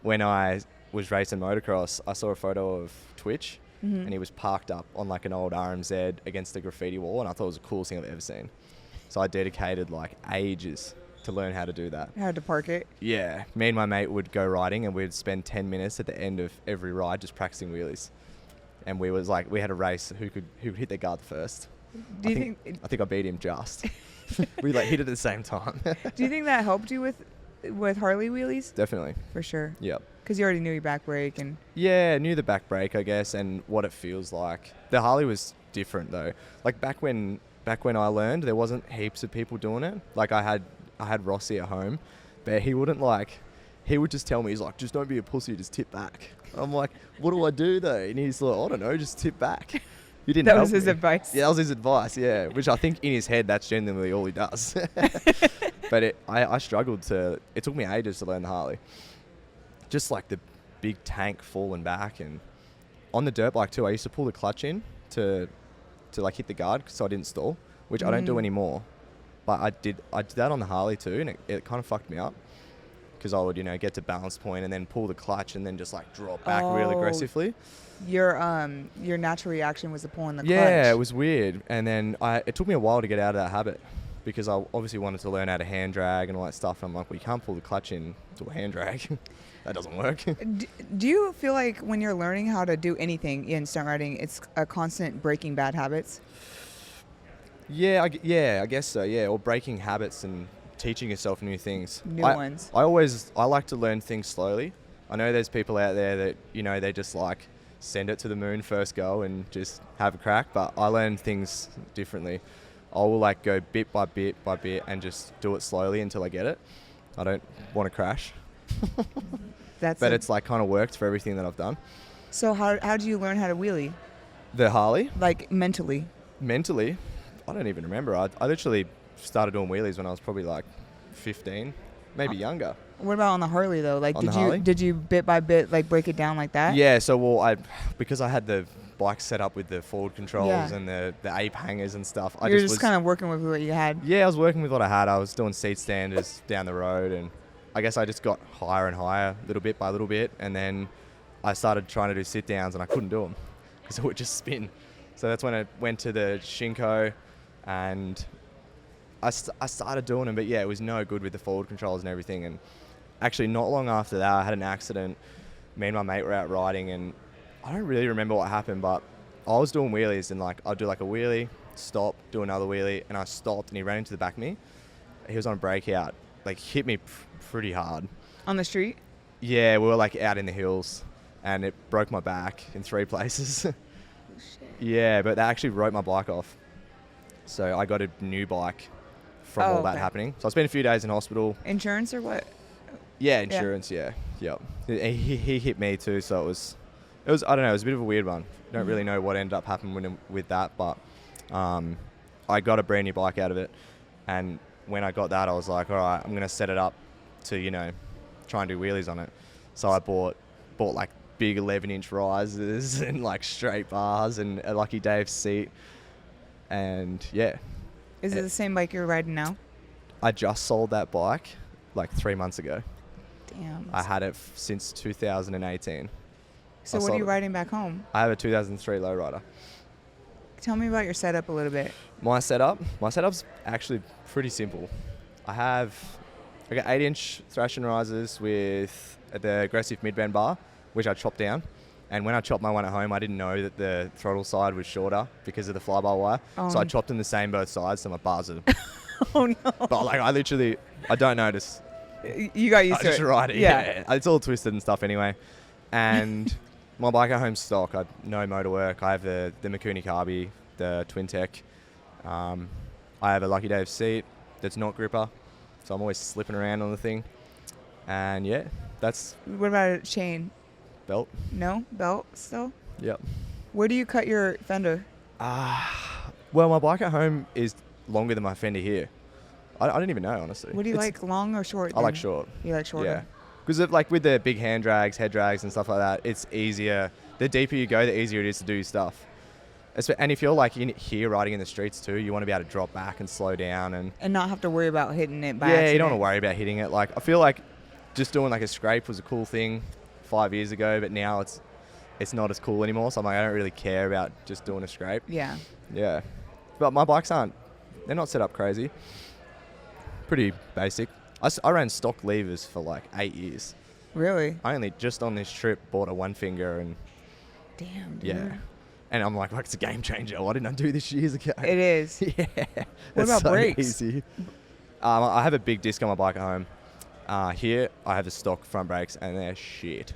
A: when I was racing motocross, I saw a photo of Twitch,
B: Mhm.
A: and he was parked up on like an old RMZ against the graffiti wall, and I thought it was the coolest thing I've ever seen. So I dedicated like ages to learn how to do that.
B: How to park it?
A: Yeah, me and my mate would go riding, and we'd spend 10 minutes at the end of every ride just practicing wheelies. And we had a race who could hit their guard first.
B: Do you
A: I think I beat him just. We like hit it at the same time.
B: Do you think that helped you with Harley wheelies?
A: Definitely.
B: For sure.
A: Yep.
B: Because you already knew your back brake and.
A: Yeah, knew the back brake, I guess, and what it feels like. The Harley was different though. Like back when I learned, there wasn't heaps of people doing it. Like I had Rossi at home, but he would just tell me, he's like, just don't be a pussy, just tip back. I'm like, what do I do though? And he's like, I don't know, just tip back. He didn't.
B: That was
A: help
B: his
A: me.
B: advice.
A: Yeah, that was his advice. Yeah, which I think in his head that's genuinely all he does. But I struggled to. It took me ages to learn the Harley. Just like the big tank falling back, and on the dirt bike too. I used to pull the clutch in to like hit the guard so I didn't stall, which I don't do anymore. But I did that on the Harley too, and it kind of fucked me up. Because I would, get to balance point and then pull the clutch and then just like drop back real aggressively.
B: Your natural reaction was to pull in the clutch.
A: Yeah, it was weird. And then it took me a while to get out of that habit, because I obviously wanted to learn how to hand drag and all that stuff. And I'm like, well, you can't pull the clutch in to a hand drag. That doesn't work.
B: Do you feel like when you're learning how to do anything in stunt riding, it's a constant breaking bad habits?
A: Yeah, I guess so. Yeah, or breaking habits and teaching yourself new things.
B: New ones.
A: I like to learn things slowly. I know there's people out there that, they just like send it to the moon first go and just have a crack, but I learn things differently. I will like go bit by bit and just do it slowly until I get it. I don't want to crash. But it's like kind of worked for everything that I've done.
B: So how do you learn how to wheelie?
A: The Harley?
B: Like mentally?
A: Mentally, I don't even remember. I literally started doing wheelies when I was probably like 15, maybe younger.
B: What about on the Harley though? Like,
A: On the Harley?
B: did you bit by bit like break it down like that?
A: Yeah, so because I had the bike set up with the forward controls
B: Yeah.
A: and the ape hangers and stuff. I
B: You're
A: just
B: just kind of working with what you had.
A: Yeah, I was working with what I had. I was doing seat standers down the road, and I guess I just got higher and higher, little bit by little bit, and then I started trying to do sit downs, and I couldn't do them because it would just spin. So that's when I went to the Shinko, and I started doing them, but yeah, it was no good with the forward controls and everything. And actually, not long after that, I had an accident. Me and my mate were out riding, and I don't really remember what happened, but I was doing wheelies, and like I'd do like a wheelie, stop, do another wheelie, and I stopped, and he ran into the back of me. He was on a breakout, like hit me pretty hard.
B: On the street?
A: Yeah, we were like out in the hills, and it broke my back in 3 places.
B: Oh, shit.
A: Yeah, but they actually wrote my bike off. So I got a new bike from all that happening. So I spent a few days in hospital.
B: Insurance or what?
A: Yeah, insurance, yeah. Yep. He hit me too, so it was I don't know, it was a bit of a weird one. Don't really know what ended up happening with that, but I got a brand new bike out of it, and when I got that, I was like, all right, I'm going to set it up to, you know, try and do wheelies on it. So I bought like big 11-inch risers and like straight bars and a Lucky Dave seat. And yeah.
B: Is it the same bike you're riding now?
A: I just sold that bike like 3 months ago.
B: Damn.
A: I had it since 2018.
B: So what are you riding back home?
A: I have a 2003 lowrider.
B: Tell me about your setup a little bit.
A: My setup's actually pretty simple. I got 8-inch thrash and risers with the aggressive mid-bend bar, which I chopped down. And when I chopped my one at home, I didn't know that the throttle side was shorter because of the flybar wire.
B: Oh.
A: So I chopped them the same both sides, so my bars are...
B: Oh, no.
A: But like, I don't notice.
B: You got used
A: I
B: to
A: just
B: it.
A: ride it, yeah. It's all twisted and stuff anyway. And my bike at home's stock. I no motor work. I have the Mikuni Carby, the Twin Tech. I have a Lucky Dave seat that's not gripper, so I'm always slipping around on the thing. And yeah, that's...
B: What about a chain?
A: Belt.
B: No? Belt still?
A: Yep.
B: Where do you cut your fender?
A: Well, my bike at home is longer than my fender here. I don't even know, honestly.
B: What do you like, long or short?
A: I like short.
B: You like shorter?
A: Yeah. Because like with the big hand drags, head drags and stuff like that, it's easier. The deeper you go, the easier it is to do stuff. And if you're like in here riding in the streets too, you want to be able to drop back and slow down and
B: not have to worry about hitting it by
A: Yeah,
B: accident.
A: you don't want to worry about hitting it. Like I feel like just doing like a scrape was a cool thing 5 years ago, but now it's not as cool anymore. So I'm like, I don't really care about just doing a scrape.
B: Yeah.
A: Yeah. But my bikes they're not set up crazy. Pretty basic. I ran stock levers for like 8 years.
B: Really?
A: I only just on this trip bought a one finger and
B: Damn, dude.
A: yeah. And I'm like, it's a game changer. Why didn't I do this years ago?
B: It is.
A: Yeah.
B: What about
A: so
B: brakes?
A: Easy. I have a big disc on my bike at home. Here, I have the stock front brakes, and they're shit.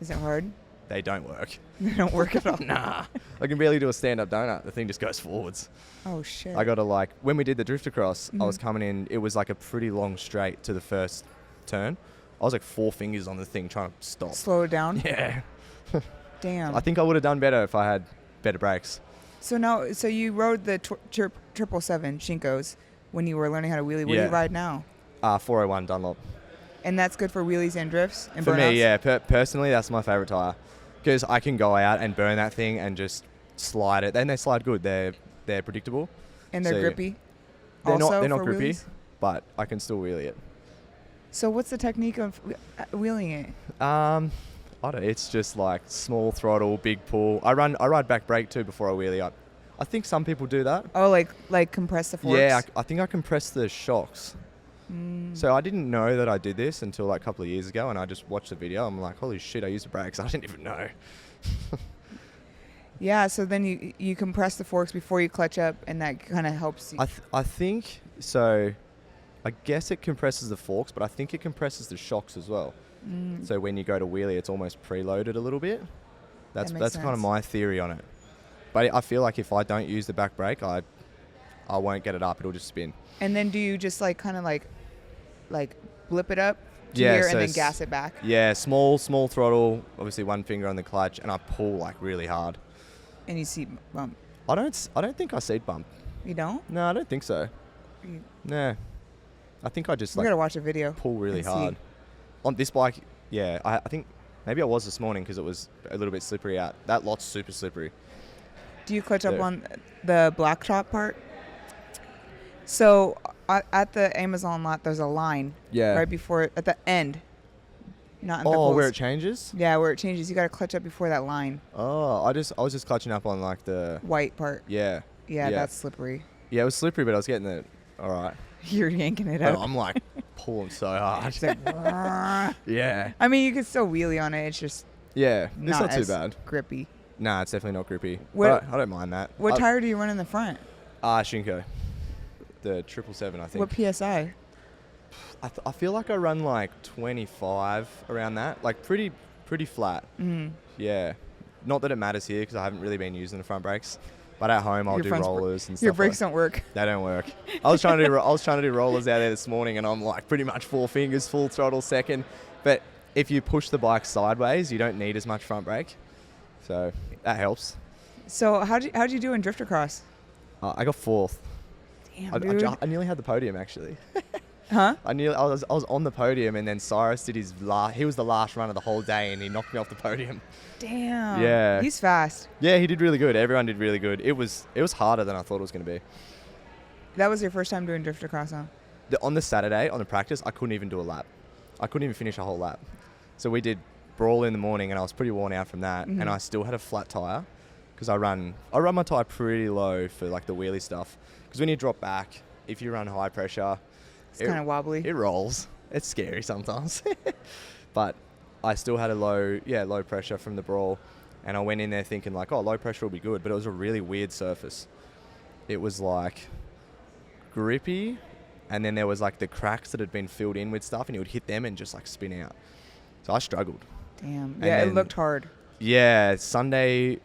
B: Is it hard?
A: They don't work.
B: They don't work at all?
A: Nah. I can barely do a stand-up donut. The thing just goes forwards.
B: Oh, shit.
A: I got to when we did the drift across, I was coming in, it was like a pretty long straight to the first turn. I was like 4 fingers on the thing trying to stop.
B: Slow it down?
A: Yeah.
B: Damn.
A: I think I would have done better if I had better brakes.
B: So you rode the 777 Shinkos when you were learning how to wheelie. What do you ride now?
A: 401 Dunlop.
B: And that's good for wheelies and drifts and
A: For
B: burnouts?
A: me, yeah. Personally, that's my favorite tire because I can go out and burn that thing and just slide it. Then they slide good. They're predictable.
B: And they're grippy?
A: They're
B: also
A: not
B: for
A: grippy,
B: wheelies?
A: but I can still wheelie it.
B: So what's the technique of wheeling it?
A: I don't know. It's just like small throttle, big pull. I ride back brake too before I wheelie. I think some people do that.
B: Oh, like compress the forks?
A: Yeah, I think I compress the shocks. So I didn't know that I did this until like a couple of years ago, and I just watched the video. I'm like, holy shit, I used the brakes. I didn't even know.
B: Yeah, so then you compress the forks before you clutch up, and that kind of helps you.
A: I think so. I guess it compresses the forks, but I think it compresses the shocks as well. So when you go to wheelie, it's almost preloaded a little bit. That's kind of my theory on it. But I feel like if I don't use the back brake, I won't get it up. It'll just spin. And
B: then do you just kind of blip it up to here and then gas it back?
A: Yeah, small throttle, obviously one finger on the clutch, and I pull like really hard.
B: And you seat bump?
A: I don't think I seat bump.
B: You don't?
A: No, I don't think so. Nah. I think I just
B: we gotta watch a video.
A: Pull really hard. On this bike, yeah, I think maybe I was this morning because it was a little bit slippery out. That lot's super slippery. Do
B: you clutch up on the black top part? So At the Amazon lot, there's a line.
A: Yeah.
B: Right before, at the end. Not in the
A: Oh,
B: close.
A: where it changes?
B: Yeah, where it changes. You got to clutch up before that line.
A: Oh, I was just clutching up on like the
B: White part.
A: Yeah.
B: Yeah, that's slippery.
A: Yeah, it was slippery, but I was getting it all right.
B: You're yanking it
A: But
B: up.
A: I'm like pulling so hard.
B: It's like,
A: Yeah.
B: I mean, you can still wheelie on it. It's just
A: Yeah, it's
B: not
A: not too
B: as
A: bad.
B: grippy.
A: Nah, it's definitely not grippy.
B: What-
A: I don't mind that.
B: What tire do you run in the front?
A: Shinko. The 777, I think.
B: What PSI?
A: I feel like I run like 25 around that, like pretty flat. Yeah, not that it matters here because I haven't really been using the front brakes, but at home I'll do rollers and stuff.
B: Your brakes don't work.
A: They don't work. I was trying to do rollers out there this morning, and I'm like pretty much 4 fingers, full throttle second. But if you push the bike sideways, you don't need as much front brake, so that helps.
B: So how'd you do in drifter cross?
A: I got 4th.
B: Damn, dude.
A: I nearly had the podium actually.
B: Huh?
A: I was on the podium, and then Cyrus did his he was the last run of the whole day, and he knocked me off the podium.
B: Damn.
A: Yeah.
B: He's fast.
A: Yeah, he did really good. Everyone did really good. It was harder than I thought it was going to be.
B: That was your first time doing drifter cross, huh?
A: On the Saturday, on the practice, I couldn't even do a lap. I couldn't even finish a whole lap. So we did Brawl in the morning, and I was pretty worn out from that, and I still had a flat tire because I run my tire pretty low for like the wheelie stuff. Because when you drop back, if you run high pressure,
B: It's kind of wobbly.
A: It rolls. It's scary sometimes. But I still had a low pressure from the Brawl. And I went in there thinking like, oh, low pressure will be good. But it was a really weird surface. It was like grippy. And then there was like the cracks that had been filled in with stuff. And you would hit them and just like spin out. So I struggled.
B: Damn.
A: And
B: Yeah, it
A: then-
B: looked hard.
A: Yeah, Sunday,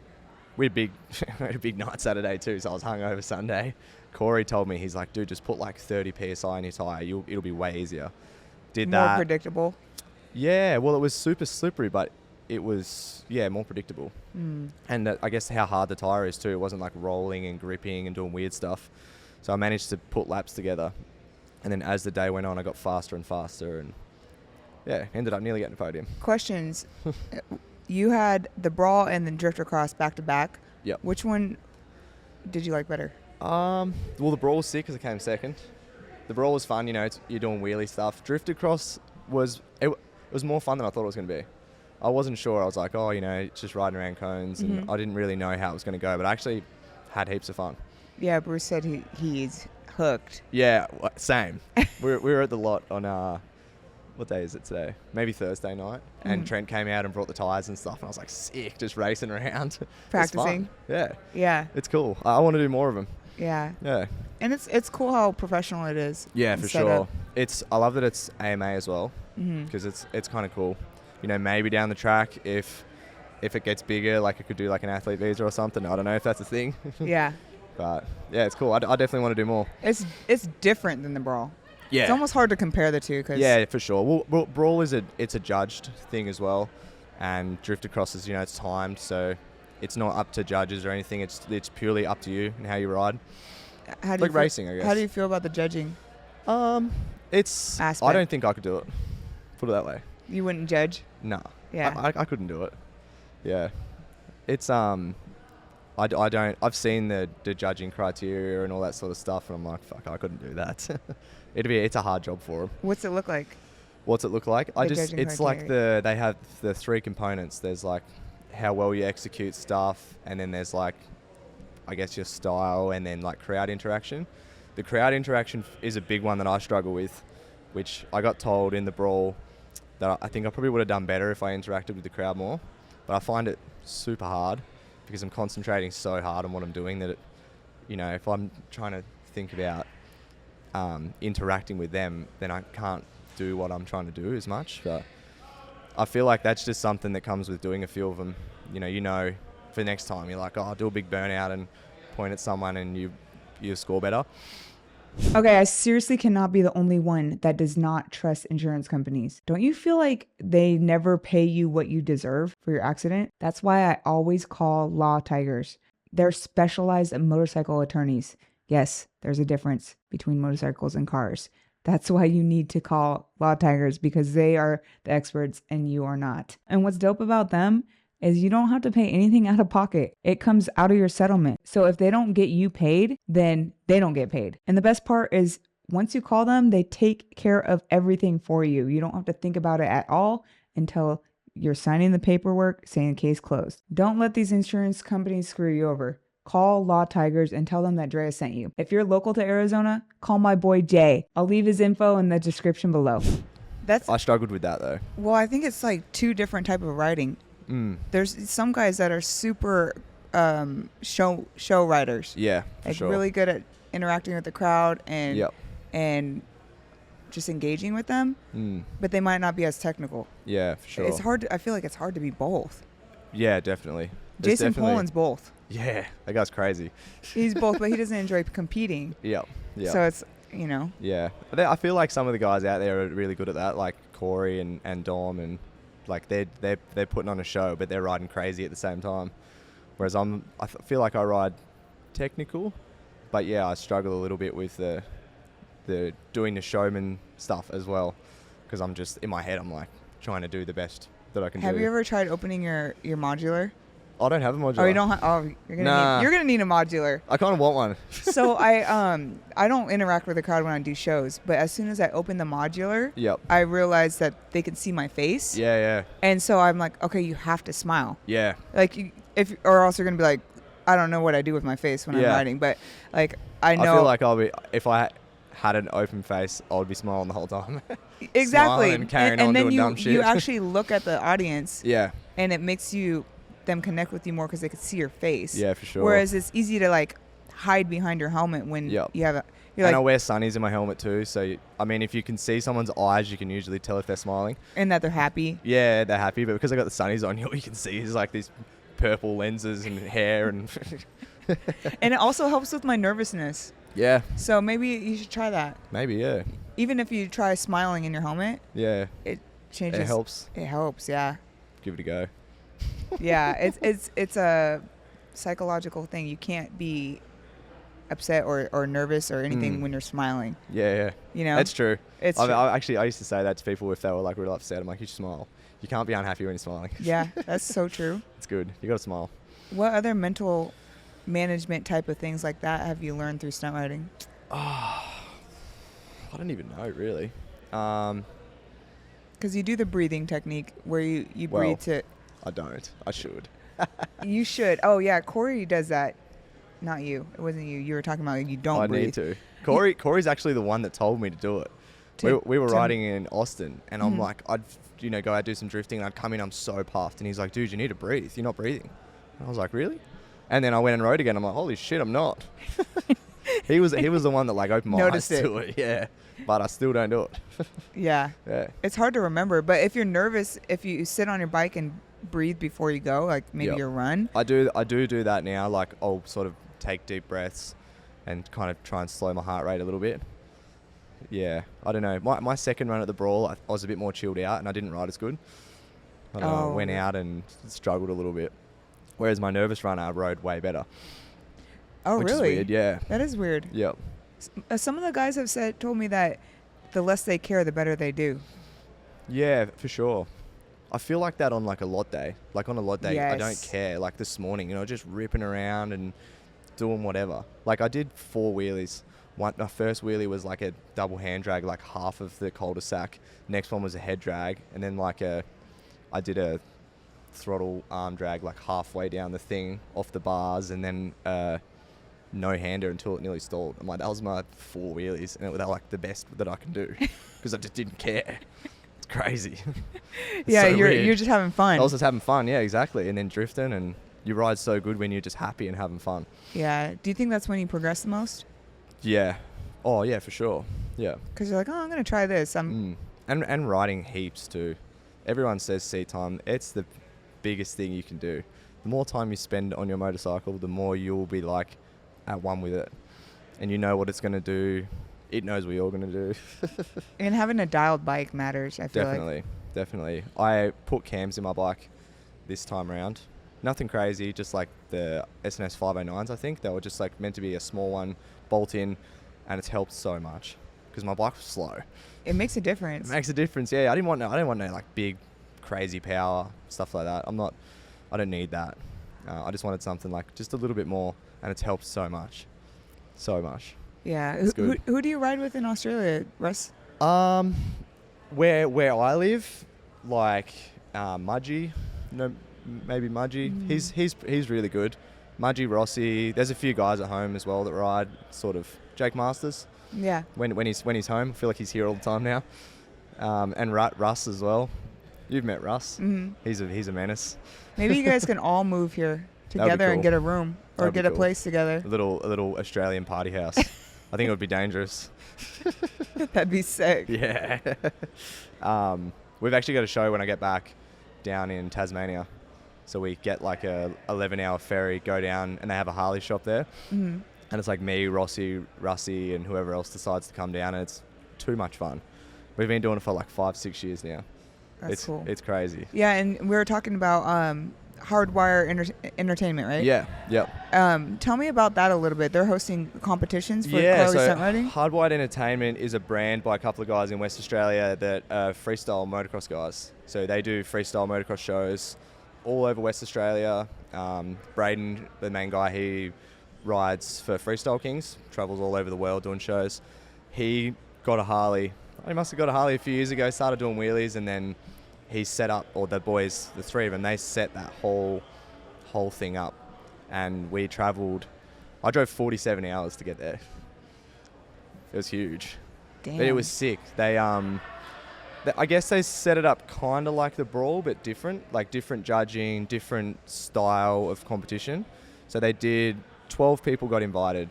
A: we had we had a big night Saturday too. So I was hungover Sunday. Corey told me, he's like, dude, just put like 30 PSI in your tire. It'll be way easier. Did
B: More
A: that.
B: predictable.
A: Yeah, well, it was super slippery, but it was, more predictable. And I guess how hard the tire is too. It wasn't like rolling and gripping and doing weird stuff. So I managed to put laps together. And then as the day went on, I got faster and faster. And ended up nearly getting the podium.
B: Questions. You had the Brawl and the drifter cross back to back.
A: Yep.
B: Which one did you like better?
A: Well, the Brawl was sick because I came second. The Brawl was fun, you're doing wheelie stuff. Drifter cross was more fun than I thought it was going to be. I wasn't sure. I was like, it's just riding around cones, and I didn't really know how it was going to go, but I actually had heaps of fun.
B: Yeah, Bruce said he's hooked.
A: Yeah, same. we were at the lot on what day is it today? Maybe Thursday night, and Trent came out and brought the tires and stuff, and I was like, sick, just racing around.
B: Practicing.
A: Yeah,
B: Yeah.
A: it's cool. I want to do more of them.
B: Yeah.
A: Yeah.
B: And it's cool how professional it is.
A: Yeah, for
B: set
A: sure.
B: up.
A: I love that it's AMA as well, because it's kind of cool. Maybe down the track, if it gets bigger, like it could do like an athlete visa or something. I don't know if that's a thing.
B: Yeah.
A: But yeah, it's cool. I definitely want to do more.
B: It's different than the Brawl.
A: Yeah.
B: It's almost hard to compare the two.
A: Yeah, for sure. Well, Brawl it's a judged thing as well, and drifter cross is it's timed, so it's not up to judges or anything. It's purely up to you and how you ride.
B: How do
A: Like
B: you feel,
A: racing, I guess.
B: How do you feel about the judging?
A: It's
B: Aspect.
A: I don't think I could do it. Put it that way.
B: You wouldn't judge?
A: Nah.
B: Yeah.
A: I couldn't do it. Yeah. It's I don't. I've seen the judging criteria and all that sort of stuff, and I'm like, fuck, I couldn't do that. It's a hard job for them.
B: What's it look like?
A: What's it look like?
B: judging
A: It's like
B: criteria.
A: they have the 3 components. There's like how well you execute stuff, and then there's like, I guess, your style, and then like crowd interaction. The crowd interaction is a big one that I struggle with, which I got told in the Brawl that I think I probably would have done better if I interacted with the crowd more, but I find it super hard because I'm concentrating so hard on what I'm doing that if I'm trying to think about interacting with them, then I can't do what I'm trying to do as much. But I feel like that's just something that comes with doing a few of them. For next time you're like, oh, I'll do a big burnout and point at someone and you score better.
B: Okay, I seriously cannot be the only one that does not trust insurance companies. Don't you feel like they never pay you what you deserve for your accident? That's why I always call Law Tigers. They're specialized motorcycle attorneys. Yes, there's a difference between motorcycles and cars. That's why you need to call Law Tigers, because they are the experts and you are not. And what's dope about them is you don't have to pay anything out of pocket. It comes out of your settlement. So if they don't get you paid, then they don't get paid. And the best part is once you call them, they take care of everything for you. You don't have to think about it at all until you're signing the paperwork saying case closed. Don't let these insurance companies screw you over. Call Law Tigers and tell them that Drea sent you. If you're local to Arizona, call my boy Jay. I'll leave his info in the description below.
A: I struggled with that though.
B: Well, I think it's like two different type of riding. There's some guys that are super show riders.
A: Yeah, for
B: like
A: sure.
B: really good at interacting with the crowd and just engaging with them, but they might not be as technical.
A: Yeah, for sure.
B: It's hard. I feel like it's hard to be both.
A: Yeah, definitely.
B: Jason Poland's both.
A: Yeah, that guy's crazy.
B: He's both, but he doesn't enjoy competing.
A: Yeah.
B: So it's, you know.
A: Yeah. I feel like some of the guys out there are really good at that, like Corey and Dom, and like they're putting on a show, but they're riding crazy at the same time. Whereas I feel like I ride technical, but yeah, I struggle a little bit with the doing the showman stuff as well, because I'm just in my head, I'm like trying to do the best that I can do.
B: Have you ever tried opening your modular?
A: I don't have a modular.
B: Oh, you don't have? Oh, you're gonna need a modular.
A: I kind of want one.
B: So I don't interact with the crowd when I do shows, but as soon as I open the modular, I realize that they can see my face.
A: Yeah.
B: And so I'm like, okay, you have to smile.
A: Yeah.
B: Like or else you're gonna be like, I don't know what I do with my face when I'm riding, but like I know.
A: I feel like if I had an open face, I would be smiling the whole time.
B: Exactly.
A: And carrying on
B: then
A: doing dumb shit.
B: you actually look at the audience.
A: Yeah.
B: And it makes them connect with you more because they can see your face.
A: Yeah, for sure.
B: Whereas it's easy to like hide behind your helmet when you have
A: and I wear sunnies in my helmet too, so I mean, if you can see someone's eyes, you can usually tell if they're smiling
B: and that they're happy.
A: Yeah, they're happy, but because I got the sunnies on, all you can see is like these purple lenses and hair and
B: and it also helps with my nervousness.
A: Yeah.
B: So maybe you should try that.
A: Maybe, yeah.
B: Even if you try smiling in your helmet.
A: Yeah.
B: It changes.
A: It helps.
B: It helps, yeah.
A: Give it a go.
B: Yeah, it's a psychological thing. You can't be upset or nervous or anything when you're smiling.
A: Yeah.
B: You know?
A: That's true.
B: It's true.
A: I used to say that to people if they were like really upset. I'm like, you smile. You can't be unhappy when you're smiling.
B: Yeah, that's so true.
A: It's good. You got to smile.
B: What other mental management type of things like that have you learned through stunt riding?
A: I don't even know, really.
B: Because you do the breathing technique where you breathe to...
A: I don't. I should.
B: You should. Oh, yeah. Corey does that. Not you. It wasn't you. You were talking about you don't breathe.
A: I need to. Corey's actually the one that told me to do it. We were riding in Austin, and I'm like, I'd go out do some drifting, and I'd come in, I'm so puffed, and he's like, dude, you need to breathe. You're not breathing. And I was like, really? And then I went and rode again. I'm like, holy shit, I'm not. He was the one that like opened my eyes to it. Yeah. But I still don't do it.
B: Yeah.
A: Yeah.
B: It's hard to remember, but if you're nervous, if you sit on your bike and breathe before you go, like maybe your run.
A: I do that now. Like I'll sort of take deep breaths and kind of try and slow my heart rate a little bit. Yeah. I don't know. My second run at the Brawl, I was a bit more chilled out and I didn't ride as good. I went out and struggled a little bit. Whereas my nervous run, I rode way better.
B: Oh,
A: which
B: really?
A: Is weird, yeah.
B: That is weird.
A: Yep.
B: Some of the guys have told me that the less they care, the better they do.
A: Yeah, for sure. I feel like that on like a lot day. Like on a lot day,
B: yes.
A: I don't care. Like this morning, just ripping around and doing whatever. Like I did 4 wheelies. My first wheelie was like a double hand drag, like half of the cul-de-sac. Next one was a head drag, and then I did a throttle arm drag like halfway down the thing off the bars, and then no hander until it nearly stalled. I'm like, that was my 4 wheelies, and they're like the best that I can do because I just didn't care. It's crazy.
B: Yeah,
A: so
B: you're just having fun.
A: I was just having fun, yeah, exactly. And then drifting, and you ride so good when you're just happy and having fun.
B: Yeah. Do you think that's when you progress the most?
A: Yeah. Oh, yeah, for sure. Yeah.
B: Because you're like, I'm going to try this.
A: And riding heaps too. Everyone says seat time. It's the biggest thing you can do. The more time you spend on your motorcycle, the more you'll be like at one with it. And you know what it's going to do. It knows what you're going to do.
B: And having a dialed bike matters, I feel like.
A: Definitely. I put cams in my bike this time around. Nothing crazy, just like the SNS 509s, I think. They were just like meant to be a small one, bolt in, and it's helped so much because my bike was slow.
B: It makes a difference.
A: It makes a difference, yeah. I didn't want no like big, crazy power, stuff like that. I don't need that. I just wanted something like just a little bit more, and it's helped so much. So much.
B: Yeah.
A: It's good.
B: Who do you ride with in Australia, Russ?
A: Where I live, like Mudgy, maybe Mudgy. He's really good. Mudgy, Rossi. There's a few guys at home as well that ride. Sort of Jake Masters.
B: Yeah.
A: When he's home, I feel like he's here all the time now. And Russ as well. You've met Russ.
B: Mm-hmm.
A: He's a menace.
B: Maybe you guys can all move here together
A: cool.
B: and get a room or
A: That'd be
B: get a
A: cool.
B: place together.
A: A little Australian party house. I think it would be dangerous.
B: That'd be sick.
A: Yeah. We've actually got a show when I get back down in Tasmania. So we get like a 11-hour ferry, go down, and they have a Harley shop there.
B: Mm-hmm.
A: And it's like me, Russi, and whoever else decides to come down, and it's too much fun. We've been doing it for like 5-6 years now.
B: That's cool.
A: It's crazy.
B: Yeah, and we were talking about Hardwire Entertainment, right?
A: Yeah, yep.
B: Tell me about that a little bit. They're hosting competitions for Harley Stunt Riding?
A: Hardwire Entertainment is a brand by a couple of guys in West Australia that are freestyle motocross guys. So they do freestyle motocross shows all over West Australia. Braden, the main guy, he rides for Freestyle Kings, travels all over the world doing shows. He got a Harley. He must have got a Harley a few years ago, started doing wheelies, and then he set up, or the boys, the three of them, they set that whole thing up. And we travelled, I drove 47 hours to get there. It was huge.
B: Damn.
A: But it was sick. They, I guess they set it up kind of like the Brawl, but different, like different judging, different style of competition. So they did, 12 people got invited.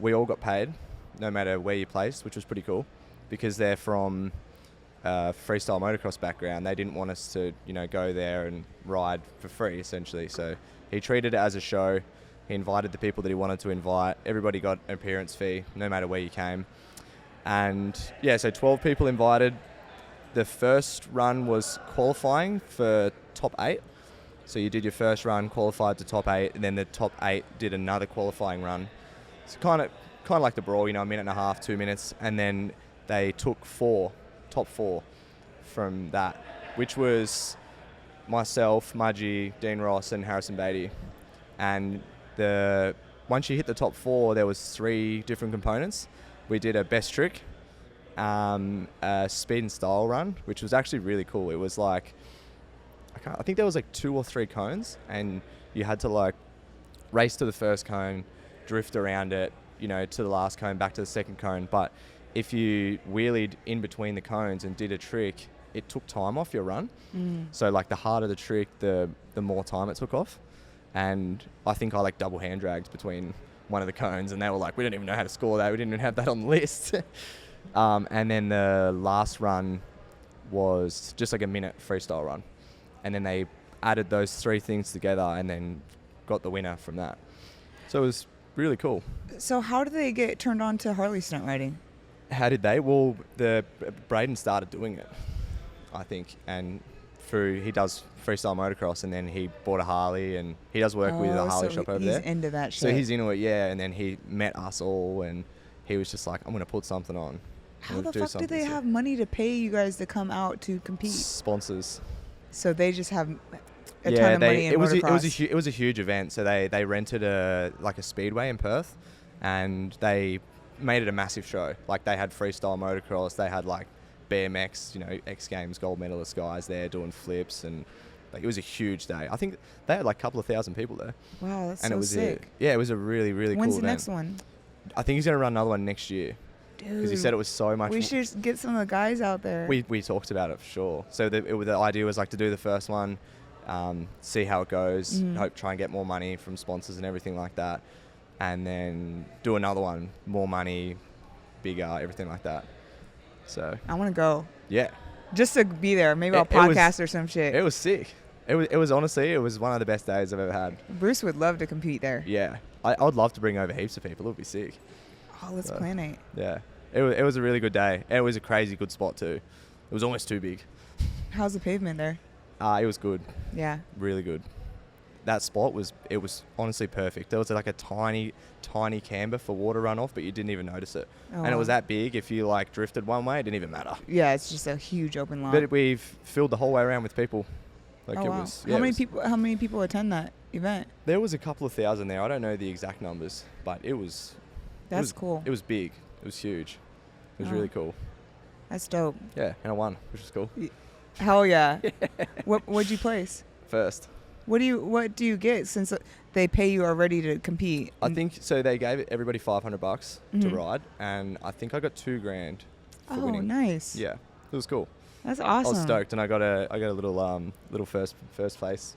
A: We all got paid, no matter where you placed, which was pretty cool, because they're from freestyle motocross background. They didn't want us to, go there and ride for free, essentially. So he treated it as a show. He invited the people that he wanted to invite. Everybody got an appearance fee, no matter where you came. And yeah, so 12 people invited. The first run was qualifying for top 8. So you did your first run, qualified to top 8, and then the top 8 did another qualifying run. It's kind of like the Brawl, a minute and a half, 2 minutes, and then they took top 4 from that, which was myself, Mudgy, Dean Ross, and Harrison Beatty. And once you hit the top 4, there was 3 different components. We did a best trick, a speed and style run, which was actually really cool. It was like, I think there was like 2 or 3 cones, and you had to like race to the first cone, drift around it, to the last cone, back to the second cone. But if you wheelied in between the cones and did a trick, it took time off your run. So like the harder the trick, the more time it took off. And I think I like double hand dragged between one of the cones, and they were like, we don't even know how to score that. We didn't even have that on the list. And then the last run was just like a minute freestyle run. And then they added those 3 things together and then got the winner from that. So it was really cool.
B: So how did they get turned on to Harley Stunt Riding?
A: How did they? Well, Braden started doing it, I think, and he does freestyle motocross, and then he bought a Harley, and he does work with a Harley shop over there.
B: He's into that shit.
A: So he's into it, yeah, and then he met us all, and he was just like, I'm going to put something on.
B: How the fuck do they have money to pay you guys to come out to compete?
A: Sponsors.
B: So they just have a ton of money in motocross.
A: It was a huge event. So they rented a speedway in Perth, and they made it a massive show. Like they had freestyle motocross, they had like BMX, X Games gold medalist guys there doing flips, and like it was a huge day. I think they had like a couple of thousand people there.
B: Wow, that's
A: and
B: so
A: it was
B: sick.
A: It was a really, really cool event.
B: When's the next one?
A: I think he's going to run another one next year.
B: Dude,
A: because he said it was so much.
B: We should get some of the guys out there.
A: We talked about it for sure. So the idea was like to do the first one, see how it goes, try and get more money from sponsors and everything like that, and then do another one, more money, bigger, everything like that. So
B: I want to go.
A: Yeah.
B: Just to be there. Maybe I'll podcast or some shit.
A: It was sick. It was honestly, it was one of the best days I've ever had.
B: Bruce would love to compete there.
A: Yeah. I would love to bring over heaps of people. It would be sick.
B: Oh, let's plan it.
A: Yeah. It was a really good day. And it was a crazy good spot too. It was almost too big.
B: How's the pavement there?
A: It was good.
B: Yeah.
A: Really good. That spot was honestly perfect. There was like a tiny camber for water runoff, but you didn't even notice it.
B: Oh,
A: and it was that big. If you like drifted one way, it didn't even matter.
B: Yeah, it's just a huge open lot.
A: But we've filled the whole way around with people. Like it
B: wow.
A: was.
B: How many people attend that event?
A: There was a couple of thousand there. I don't know the exact numbers, but it was
B: That's cool.
A: It was big. It was huge. It was really cool.
B: That's dope.
A: Yeah, and I won, which was cool.
B: Hell yeah. What'd you place?
A: First.
B: What do you get since they pay you already to compete?
A: I think so. They gave everybody $500 to ride, and I think I got $2,000 for winning.
B: Oh, nice.
A: Yeah, it was cool.
B: That's awesome.
A: I was stoked, and I got a little first place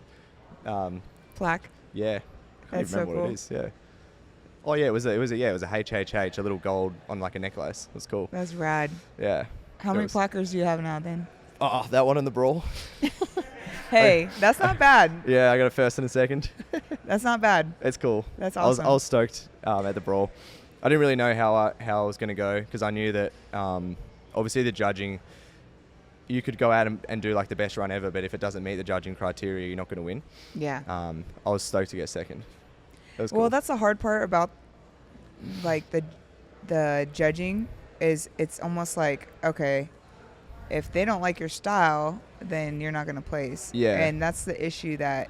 B: plaque.
A: Yeah, I can't
B: That's
A: even remember
B: so cool.
A: what it is. Yeah. Oh yeah, it was a HHH, a little gold on like a necklace. It was cool.
B: That's rad.
A: Yeah.
B: How many placards do you have now then?
A: Oh, that one in the Brawl.
B: Hey, that's not bad.
A: Yeah, I got a first and a second.
B: That's not bad.
A: It's cool.
B: That's awesome.
A: I was stoked at the Brawl. I didn't really know how I was going to go because I knew that obviously the judging, you could go out and do like the best run ever, but if it doesn't meet the judging criteria, you're not going to win.
B: Yeah.
A: I was stoked to get second. That was cool.
B: Well, that's the hard part about like the judging is it's almost like, okay, if they don't like your style, then you're not going to place.
A: Yeah.
B: And that's the issue that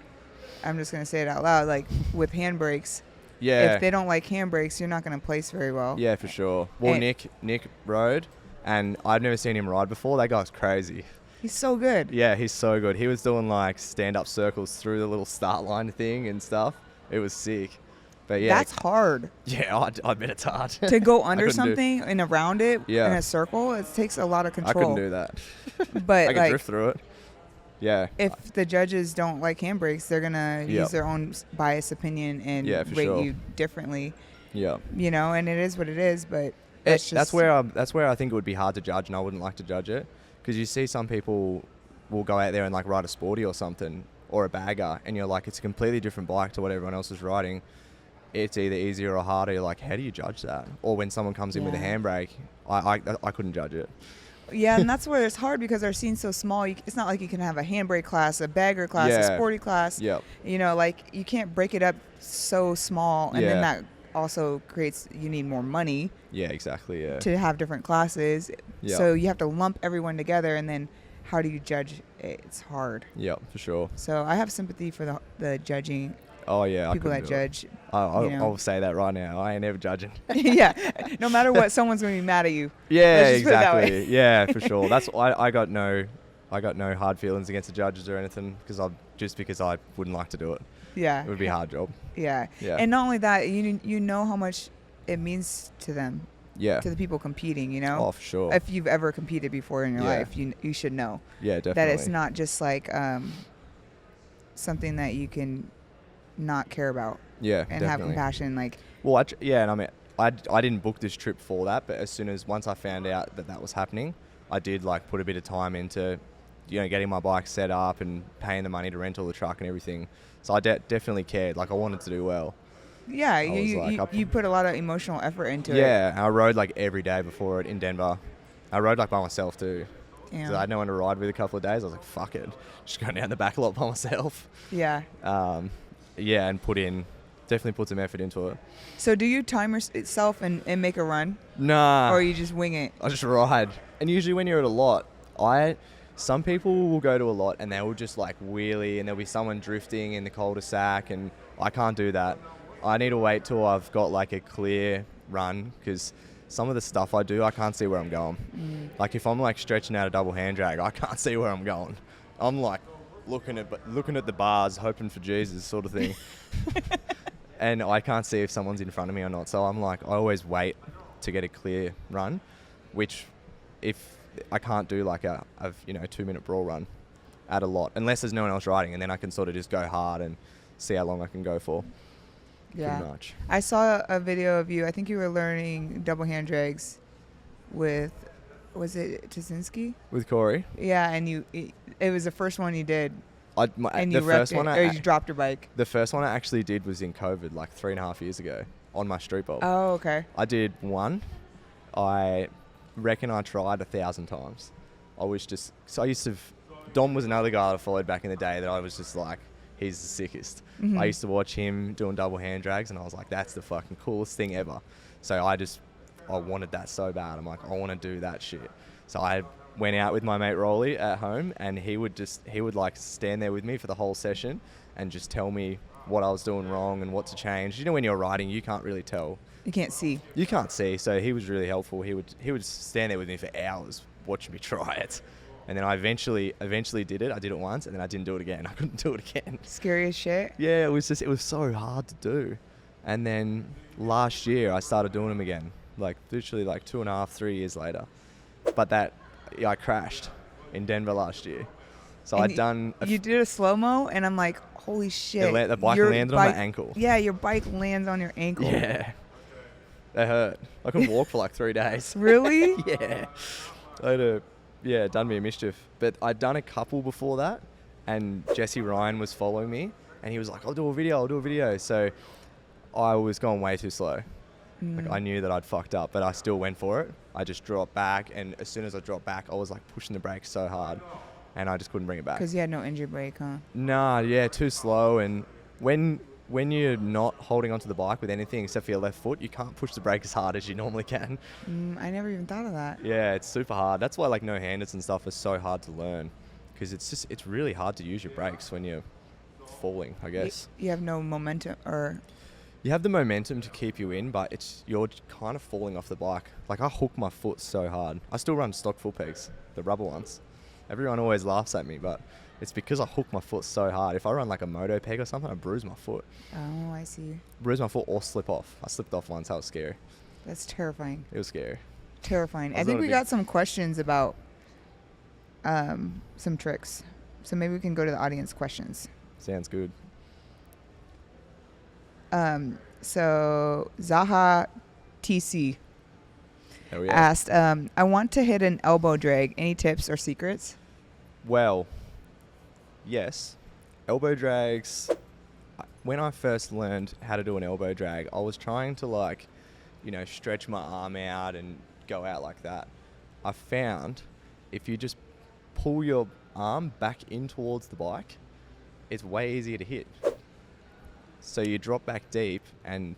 B: I'm just going to say it out loud, like with handbrakes.
A: Yeah.
B: If they don't like handbrakes, you're not going to place very well.
A: Yeah, for sure. Well, Nick rode, and I've never seen him ride before. That guy's crazy.
B: He's so good.
A: Yeah, he's so good. He was doing like stand-up circles through the little start line thing and stuff. It was sick. But yeah,
B: that's hard.
A: Yeah, I bet it's hard.
B: To go under something and around it in a circle, it takes a lot of control.
A: I couldn't do that.
B: But
A: I could drift through it. Yeah.
B: If the judges don't like handbrakes, they're gonna use their own biased opinion and rate you differently.
A: Yeah.
B: You know, and it is what it is. But that's
A: where I think it would be hard to judge, and I wouldn't like to judge it because you see some people will go out there and like ride a sporty or something or a bagger, and you're like, it's a completely different bike to what everyone else is riding. It's either easier or harder. You're like, how do you judge that? Or when someone comes in with a handbrake, I couldn't judge it.
B: Yeah, and that's where it's hard because our scene's so small. It's not like you can have a handbrake class, a bagger class, a sporty class.
A: Yep.
B: You know, like you can't break it up so small, and then that also creates you need more money.
A: Yeah, exactly. Yeah.
B: To have different classes, so you have to lump everyone together, and then how do you judge? It's hard.
A: Yeah, for sure.
B: So I have sympathy for the judging.
A: Oh yeah,
B: people that judge.
A: I'll say that right now. I ain't ever judging.
B: Yeah, no matter what, someone's gonna be mad at you.
A: Yeah, exactly. Yeah, for sure. That's why I got no hard feelings against the judges or anything because I wouldn't like to do it.
B: Yeah,
A: it would be a hard job.
B: Yeah, and not only that, you know how much it means to them.
A: Yeah.
B: To the people competing, you know.
A: Oh, for sure.
B: If you've ever competed before in your life, you should know.
A: Yeah, definitely.
B: That it's not just like something that you can not care about.
A: Yeah,
B: and
A: definitely.
B: have compassion, like.
A: Well, and I mean, I didn't book this trip for that, but once I found out that was happening, I did like put a bit of time into, getting my bike set up and paying the money to rent all the truck and everything. So I definitely cared. Like I wanted to do well.
B: Yeah, you put a lot of emotional effort into it.
A: Yeah, and I rode like every day before it in Denver. I rode like by myself too.
B: Yeah.
A: So I had no one to ride with a couple of days. I was like, fuck it, just going down the back lot by myself.
B: Yeah.
A: Yeah, and definitely put some effort into it.
B: So do you time yourself and make a run?
A: Nah.
B: Or you just wing it?
A: I just ride. And usually when you're at a lot, some people will go to a lot and they will just like wheelie and there'll be someone drifting in the cul-de-sac and I can't do that. I need to wait till I've got like a clear run because some of the stuff I do, I can't see where I'm going. Like if I'm like stretching out a double hand drag, I can't see where I'm going. I'm like looking at the bars, hoping for Jesus sort of thing. And I can't see if someone's in front of me or not. So I'm like, I always wait to get a clear run, which if I can't do like a 2-minute brawl run at a lot, unless there's no one else riding, and then I can sort of just go hard and see how long I can go for.
B: Yeah.
A: Pretty much.
B: I saw a video of you. I think you were learning double hand drags with, was it Tazinski?
A: With Corey.
B: Yeah, and it was the first one you did.
A: And you
B: dropped your bike.
A: The first one I actually did was in COVID, like 3.5 years ago, on my street bob.
B: Oh, okay.
A: I did one. I reckon I tried 1,000 times. Dom was another guy that I followed back in the day that I was just like, he's the sickest.
B: Mm-hmm.
A: I used to watch him doing double hand drags and I was like, that's the fucking coolest thing ever. So I wanted that so bad. I'm like, I want to do that shit. So I went out with my mate Rolly at home and he would like stand there with me for the whole session and just tell me what I was doing wrong and what to change. You know, when you're riding, you can't really tell.
B: You can't see.
A: You can't see, so he was really helpful. He would stand there with me for hours watching me try it. And then I eventually did it. I did it once, and then I didn't do it again. I couldn't do it again.
B: Scary as shit.
A: Yeah, it was so hard to do. And then last year, I started doing them again, like literally like 2.5, 3 years later. But I crashed in Denver last year. So
B: And
A: I'd done...
B: You did a slow-mo, and I'm like, holy shit.
A: The bike landed on my ankle.
B: Yeah, your bike lands on your ankle.
A: Yeah. They hurt. I couldn't walk for like 3 days.
B: Really?
A: Yeah. Done me a mischief. But I'd done a couple before that, and Jesse Ryan was following me, and he was like, I'll do a video. So I was going way too slow. Like, I knew that I'd fucked up, but I still went for it. I just dropped back, and as soon as I dropped back, I was like pushing the brakes so hard, and I just couldn't bring it back.
B: Because you had no engine brake, huh?
A: Nah, yeah, too slow. And when you're not holding onto the bike with anything except for your left foot, you can't push the brake as hard as you normally can.
B: I never even thought of that.
A: Yeah, it's super hard. That's why like no-handers and stuff are so hard to learn, because it's really hard to use your brakes when you're falling, I guess.
B: You have no momentum, or...
A: You have the momentum to keep you in, but you're kind of falling off the bike. Like, I hook my foot so hard. I still run stock foot pegs, the rubber ones. Everyone always laughs at me, but it's because I hook my foot so hard. If I run like a moto peg or something, I bruise my foot.
B: Oh, I see.
A: Bruise my foot or slip off. I slipped off once. That was scary.
B: That's terrifying.
A: It was scary.
B: Terrifying. I think we got some questions about some tricks. So maybe we can go to the audience questions.
A: Sounds good.
B: So Zaha TC
A: Oh, yeah.
B: asked, I want to hit an elbow drag. Any tips or secrets?
A: Well, yes. Elbow drags. When I first learned how to do an elbow drag, I was trying to like, stretch my arm out and go out like that. I found if you just pull your arm back in towards the bike, it's way easier to hit. So you drop back deep, and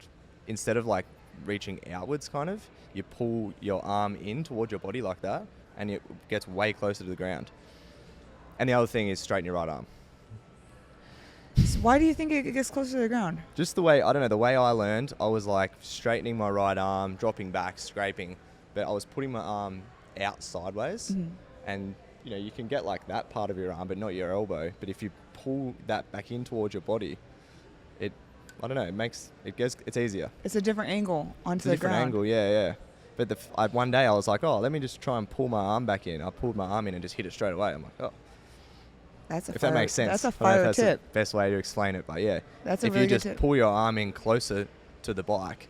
A: instead of like reaching outwards kind of, you pull your arm in towards your body like that, and it gets way closer to the ground. And the other thing is straighten your right arm.
B: So why do you think it gets closer to the ground?
A: Just the way, I don't know, the way I learned, I was like straightening my right arm, dropping back, scraping, but I was putting my arm out sideways. Mm-hmm. And you can get like that part of your arm, but not your elbow. But if you pull that back in towards your body, I don't know, it's easier.
B: It's a different angle onto the ground. It's a
A: different angle, yeah. But one day I was like, let me just try and pull my arm back in. I pulled my arm in and just hit it straight away. I'm like, if that makes sense.
B: That's a fire
A: that's
B: tip.
A: The best way to explain it, but yeah.
B: That's a really good tip.
A: If you just pull your arm in closer to the bike,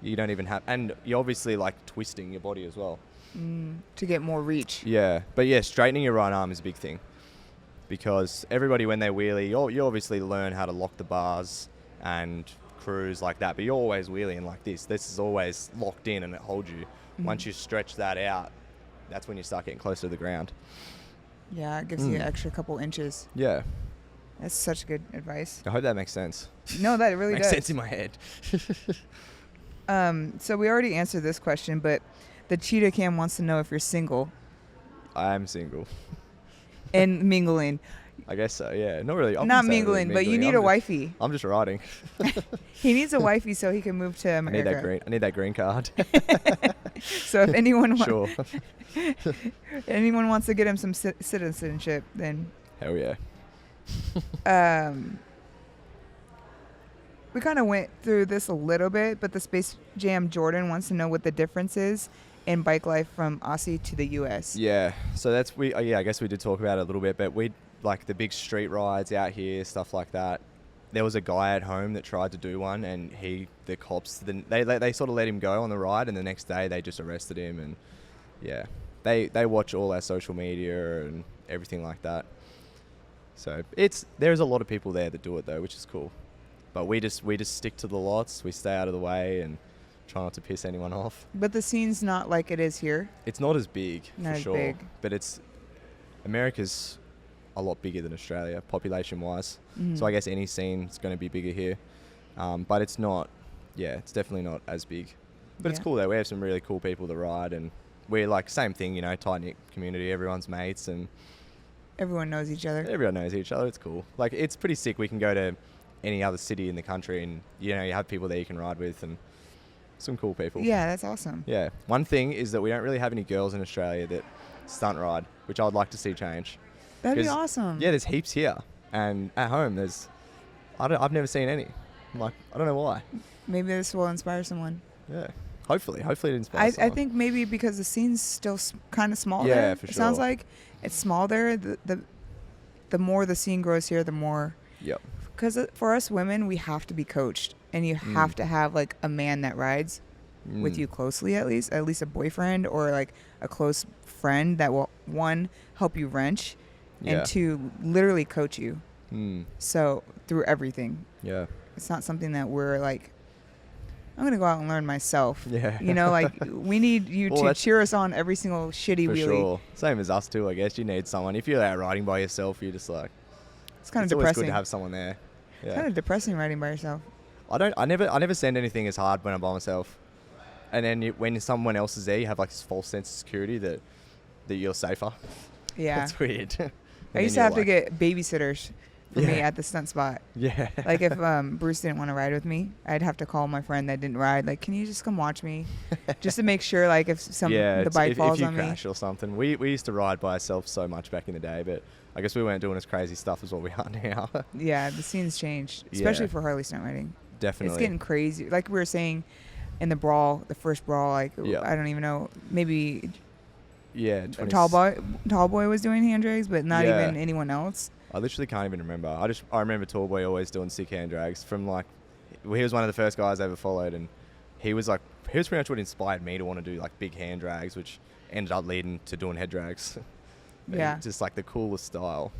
A: you don't even have, and you're obviously like twisting your body as well.
B: To get more reach.
A: Yeah, but yeah, straightening your right arm is a big thing, because everybody when they wheelie, you obviously learn how to lock the bars and cruise like that, but you're always wheeling like this. This is always locked in and it holds you. Mm-hmm. Once you stretch that out, that's when you start getting closer to the ground.
B: Yeah, it gives you an extra couple inches.
A: Yeah.
B: That's such good advice.
A: I hope that makes sense.
B: No, that really
A: makes
B: does.
A: sense in my head.
B: So we already answered this question, but the Cheetah Cam wants to know if you're single.
A: I am single.
B: And mingling.
A: I guess so, yeah. Not really.
B: Not mingling, but you need a wifey.
A: I'm just riding.
B: He needs a wifey so he can move to America.
A: I need that green card.
B: So if anyone
A: sure.
B: anyone wants to get him some citizenship, then
A: hell yeah.
B: We kind of went through this a little bit, but the Space Jam Jordan wants to know what the difference is in bike life from Aussie to the US.
A: Yeah, so that's I guess we did talk about it a little bit, but we like the big street rides out here, stuff like that. There was a guy at home that tried to do one, and the cops, they sort of let him go on the ride, and the next day they just arrested him, and yeah, they watch all our social media and everything like that. So there's a lot of people there that do it though, which is cool. But we just stick to the lots, we stay out of the way and try not to piss anyone off.
B: But the scene's not like it is here.
A: It's not as big,
B: not
A: for
B: as
A: sure.
B: Big.
A: But America's a lot bigger than Australia, population-wise.
B: Mm-hmm.
A: So I guess any scene's going to be bigger here. But it's not, it's definitely not as big. But it's cool though. We have some really cool people to ride, and we're like, same thing, tight-knit community, everyone's mates, and
B: everyone knows each other.
A: Everyone knows each other. It's cool. Like, it's pretty sick. We can go to any other city in the country, and you have people there you can ride with and some cool people.
B: Yeah, that's awesome.
A: Yeah. One thing is that we don't really have any girls in Australia that stunt ride, which I'd like to see change.
B: That'd be awesome.
A: Yeah, there's heaps here, and at home I've never seen any. I don't know why.
B: Maybe this will inspire someone.
A: Yeah. Hopefully it inspires someone.
B: I think maybe because the scene's still kind of small
A: yeah,
B: there.
A: for sure.
B: It sounds like it's small there. The more the scene grows here, the more.
A: Yep.
B: Because for us women, we have to be coached, and you have to have like a man that rides with you closely, at least a boyfriend or like a close friend that will, one, help you wrench, and two, literally coach you. So through everything.
A: Yeah.
B: It's not something that we're like, I'm going to go out and learn myself.
A: Yeah.
B: Like we need you to cheer us on every single shitty
A: for
B: wheelie.
A: Sure. Same as us too, I guess. You need someone. If you're out riding by yourself, you're just like,
B: it's kind of
A: depressing. It's always good to
B: depressing.
A: have someone there. Yeah.
B: It's kind of depressing riding by yourself.
A: I never send anything as hard when I'm by myself. And then when someone else is there, you have like this false sense of security that you're safer.
B: Yeah.
A: It's weird.
B: I used to have to get babysitters for me at the stunt spot.
A: Yeah.
B: Like if Bruce didn't want to ride with me, I'd have to call my friend that didn't ride. Like, can you just come watch me? Just to make sure, like, if the bike falls on me.
A: If you crash or something. We used to ride by ourselves so much back in the day, but I guess we weren't doing as crazy stuff as what we are now.
B: Yeah, the scene's changed, especially for Harley stunt riding.
A: Definitely.
B: It's getting crazy. Like we were saying in the brawl, the first brawl, like, I don't even know, maybe Tall Boy was doing hand drags, but not even anyone else.
A: I literally can't even remember. I remember Tall Boy always doing sick hand drags from like, he was one of the first guys I ever followed, and he was pretty much what inspired me to want to do like big hand drags, which ended up leading to doing head drags.
B: Yeah.
A: Just like the coolest style.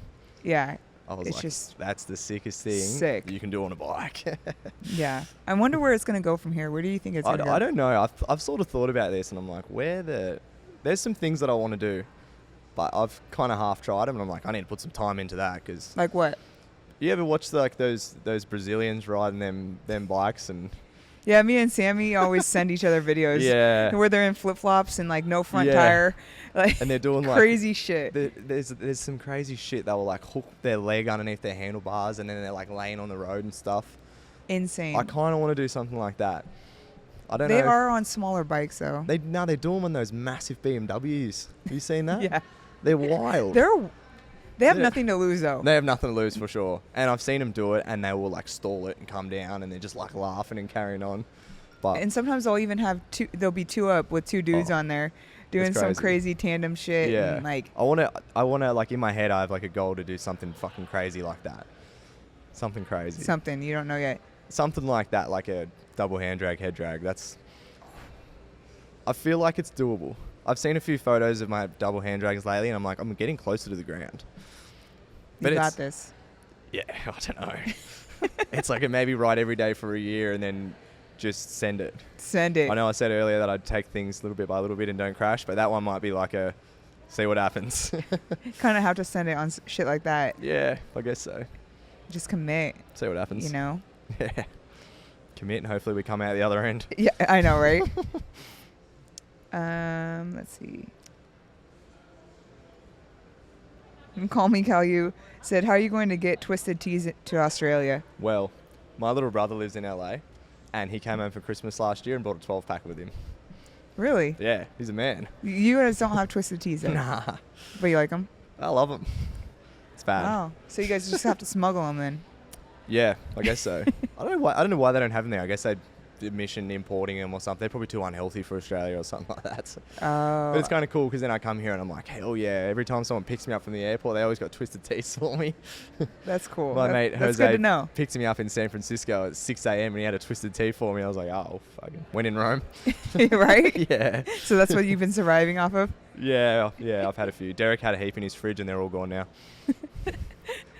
B: Yeah.
A: I was like,
B: just
A: that's the sickest thing you can do on a bike.
B: Yeah. I wonder where it's going to go from here. Where do you think it's going to go?
A: I don't know. I've sort of thought about this, and I'm like, there's some things that I want to do, but I've kind of half tried them, and I'm like, I need to put some time into that. Cause
B: like what?
A: You ever watch like those Brazilians riding them bikes? And
B: yeah, me and Sammy always send each other videos.
A: Yeah.
B: Where they're in flip-flops and like no front tire. Like,
A: and they're doing
B: crazy
A: like,
B: shit.
A: There's some crazy shit. They will like hook their leg underneath their handlebars, and then they're like laying on the road and stuff.
B: Insane.
A: I kind of want to do something like that. I don't know.
B: They are on smaller bikes though.
A: They're doing on those massive BMWs. Have you seen that?
B: Yeah.
A: They're wild.
B: They have nothing to lose though.
A: They have nothing to lose for sure. And I've seen them do it, and they will like stall it and come down, and they're just like laughing and carrying on.
B: And sometimes they'll even have they'll be two up with two dudes on there doing some crazy tandem shit.
A: Yeah.
B: And like
A: I wanna like in my head I have like a goal to do something fucking crazy like that. Something crazy.
B: Something you don't know yet.
A: Something like that, like a double hand drag, head drag. I feel like it's doable. I've seen a few photos of my double hand drags lately, and I'm like, I'm getting closer to the ground.
B: But you got this.
A: Yeah, I don't know. It's like a maybe ride every day for a year and then just send it. I know I said earlier that I'd take things little bit by little bit and don't crash, but that one might be like a see what happens.
B: Kind of have to send it on shit like that.
A: Yeah, I guess so.
B: Just commit.
A: See what happens.
B: You know?
A: Yeah. Commit, and hopefully we come out the other end.
B: Yeah, I know, right? Let's see. Call Me Caillou said, how are you going to get Twisted Teas to Australia?
A: Well, my little brother lives in LA, and he came home for Christmas last year and brought a 12-pack with him.
B: Really?
A: Yeah, he's a man.
B: You guys don't have Twisted Teas, though.
A: Nah.
B: But you like them?
A: I love them. It's bad.
B: Oh, so you guys just have to smuggle them then?
A: Yeah, I guess so. I don't know why they don't have them there. I guess they'd mission importing them or something. They're probably too unhealthy for Australia or something like that. So.
B: Oh.
A: But it's kind of cool because then I come here and I'm like, hell yeah. Every time someone picks me up from the airport, they always got Twisted Teas for me.
B: That's cool.
A: My mate
B: that's
A: Jose
B: good to know.
A: picked me up in San Francisco at 6 a.m. and he had a Twisted Tea for me. I was like, oh, fucking when in Rome.
B: Right?
A: Yeah.
B: So that's what you've been surviving off of?
A: Yeah, I've had a few. Derek had a heap in his fridge and they're all gone now.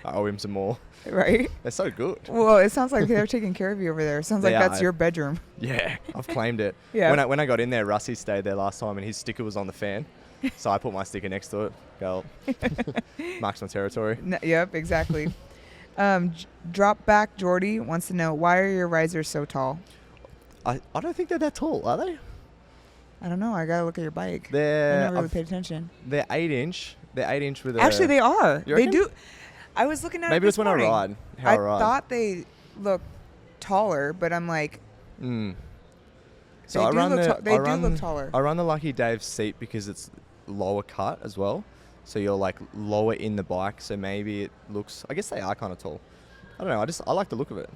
A: I owe him some more.
B: Right?
A: They're so good.
B: Well, it sounds like they're taking care of you over there. It sounds like that's your bedroom.
A: Yeah, I've claimed it.
B: Yeah.
A: When I got in there, Rusty stayed there last time and his sticker was on the fan. So I put my sticker next to it. Go, marks my territory.
B: Yep, exactly. Drop Back Jordy wants to know, why are your risers so tall?
A: I don't think they're that tall, are they?
B: I don't know. I got to look at your bike. I
A: They're
B: never really paid attention.
A: They're 8-inch. They're 8-inch with a...
B: Actually, they are.
A: You
B: they
A: reckon?
B: do. I was looking at
A: Maybe
B: it
A: it's
B: this
A: when
B: morning.
A: I ride. How I ride.
B: Thought they look taller, but I'm like,
A: Mm.
B: they do look taller.
A: I run the Lucky Dave seat because it's lower cut as well. So you're like lower in the bike. So maybe it looks, I guess they are kind of tall. I don't know. I like the look of it.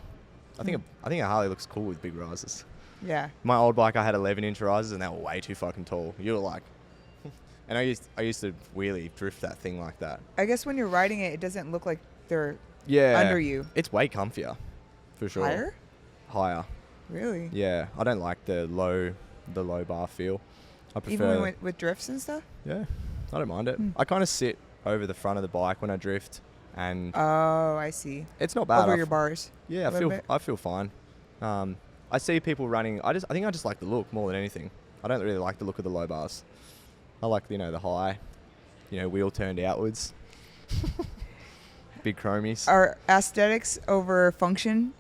A: I think a Harley looks cool with big risers.
B: Yeah.
A: My old bike, I had 11-inch risers and they were way too fucking tall. You were like, and I used to wheelie drift that thing like that.
B: I guess when you're riding it, it doesn't look like they're
A: Yeah.
B: under you.
A: It's way comfier, for sure. Higher.
B: Really?
A: Yeah. I don't like the low bar feel. I prefer.
B: Even with drifts and stuff?
A: Yeah. I don't mind it. I kind of sit over the front of the bike when I drift, and
B: Oh, I see.
A: it's not bad.
B: Over your bars.
A: Yeah, I feel fine. I see people running. I think I just like the look more than anything. I don't really like the look of the low bars. I like the high, wheel turned outwards, big chromies.
B: Are aesthetics over function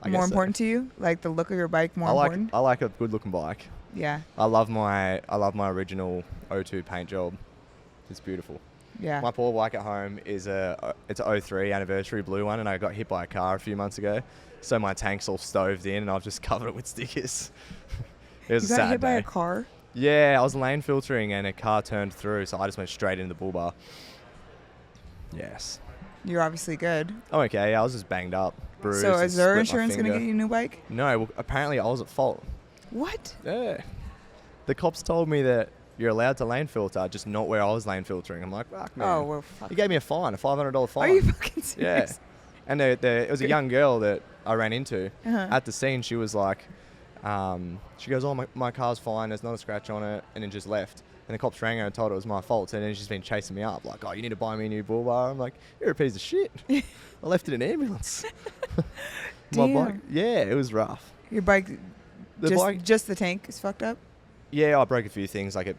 A: I
B: more
A: guess so.
B: important to you? Like the look of your bike more important?
A: I like a good looking bike.
B: Yeah.
A: I love my original O2 paint job. It's beautiful.
B: Yeah.
A: My poor bike at home is it's an 03 anniversary blue one, and I got hit by a car a few months ago. So my tank's all stoved in, and I've just covered it with stickers. It was
B: You
A: a
B: got
A: sad
B: hit by
A: day.
B: a car?
A: Yeah, I was lane filtering, and a car turned through, so I just went straight into the bull bar. Yes.
B: You're obviously good.
A: I'm okay. Yeah, I was just banged up, bruised.
B: So
A: and
B: is their
A: split my
B: insurance going to
A: finger.
B: get you a new bike?
A: No, well, apparently I was at fault.
B: What?
A: Yeah. The cops told me that you're allowed to lane filter, just not where I was lane filtering. I'm like, fuck, man.
B: Oh, well, fuck.
A: He gave me a fine, a $500 fine.
B: Are you fucking
A: Yeah.
B: serious?
A: And it was a young girl that I ran into.
B: Uh-huh.
A: At the scene, she was like, she goes, oh, my car's fine, there's not a scratch on it, and then just left. And the cops rang her and told her it was my fault, and then she's been chasing me up, like, oh, you need to buy me a new bull bar. I'm like, you're a piece of shit. I left it in an ambulance. My
B: Damn.
A: bike, yeah, it was rough.
B: Your bike,
A: The
B: just the tank is fucked up?
A: Yeah, I broke a few things, like it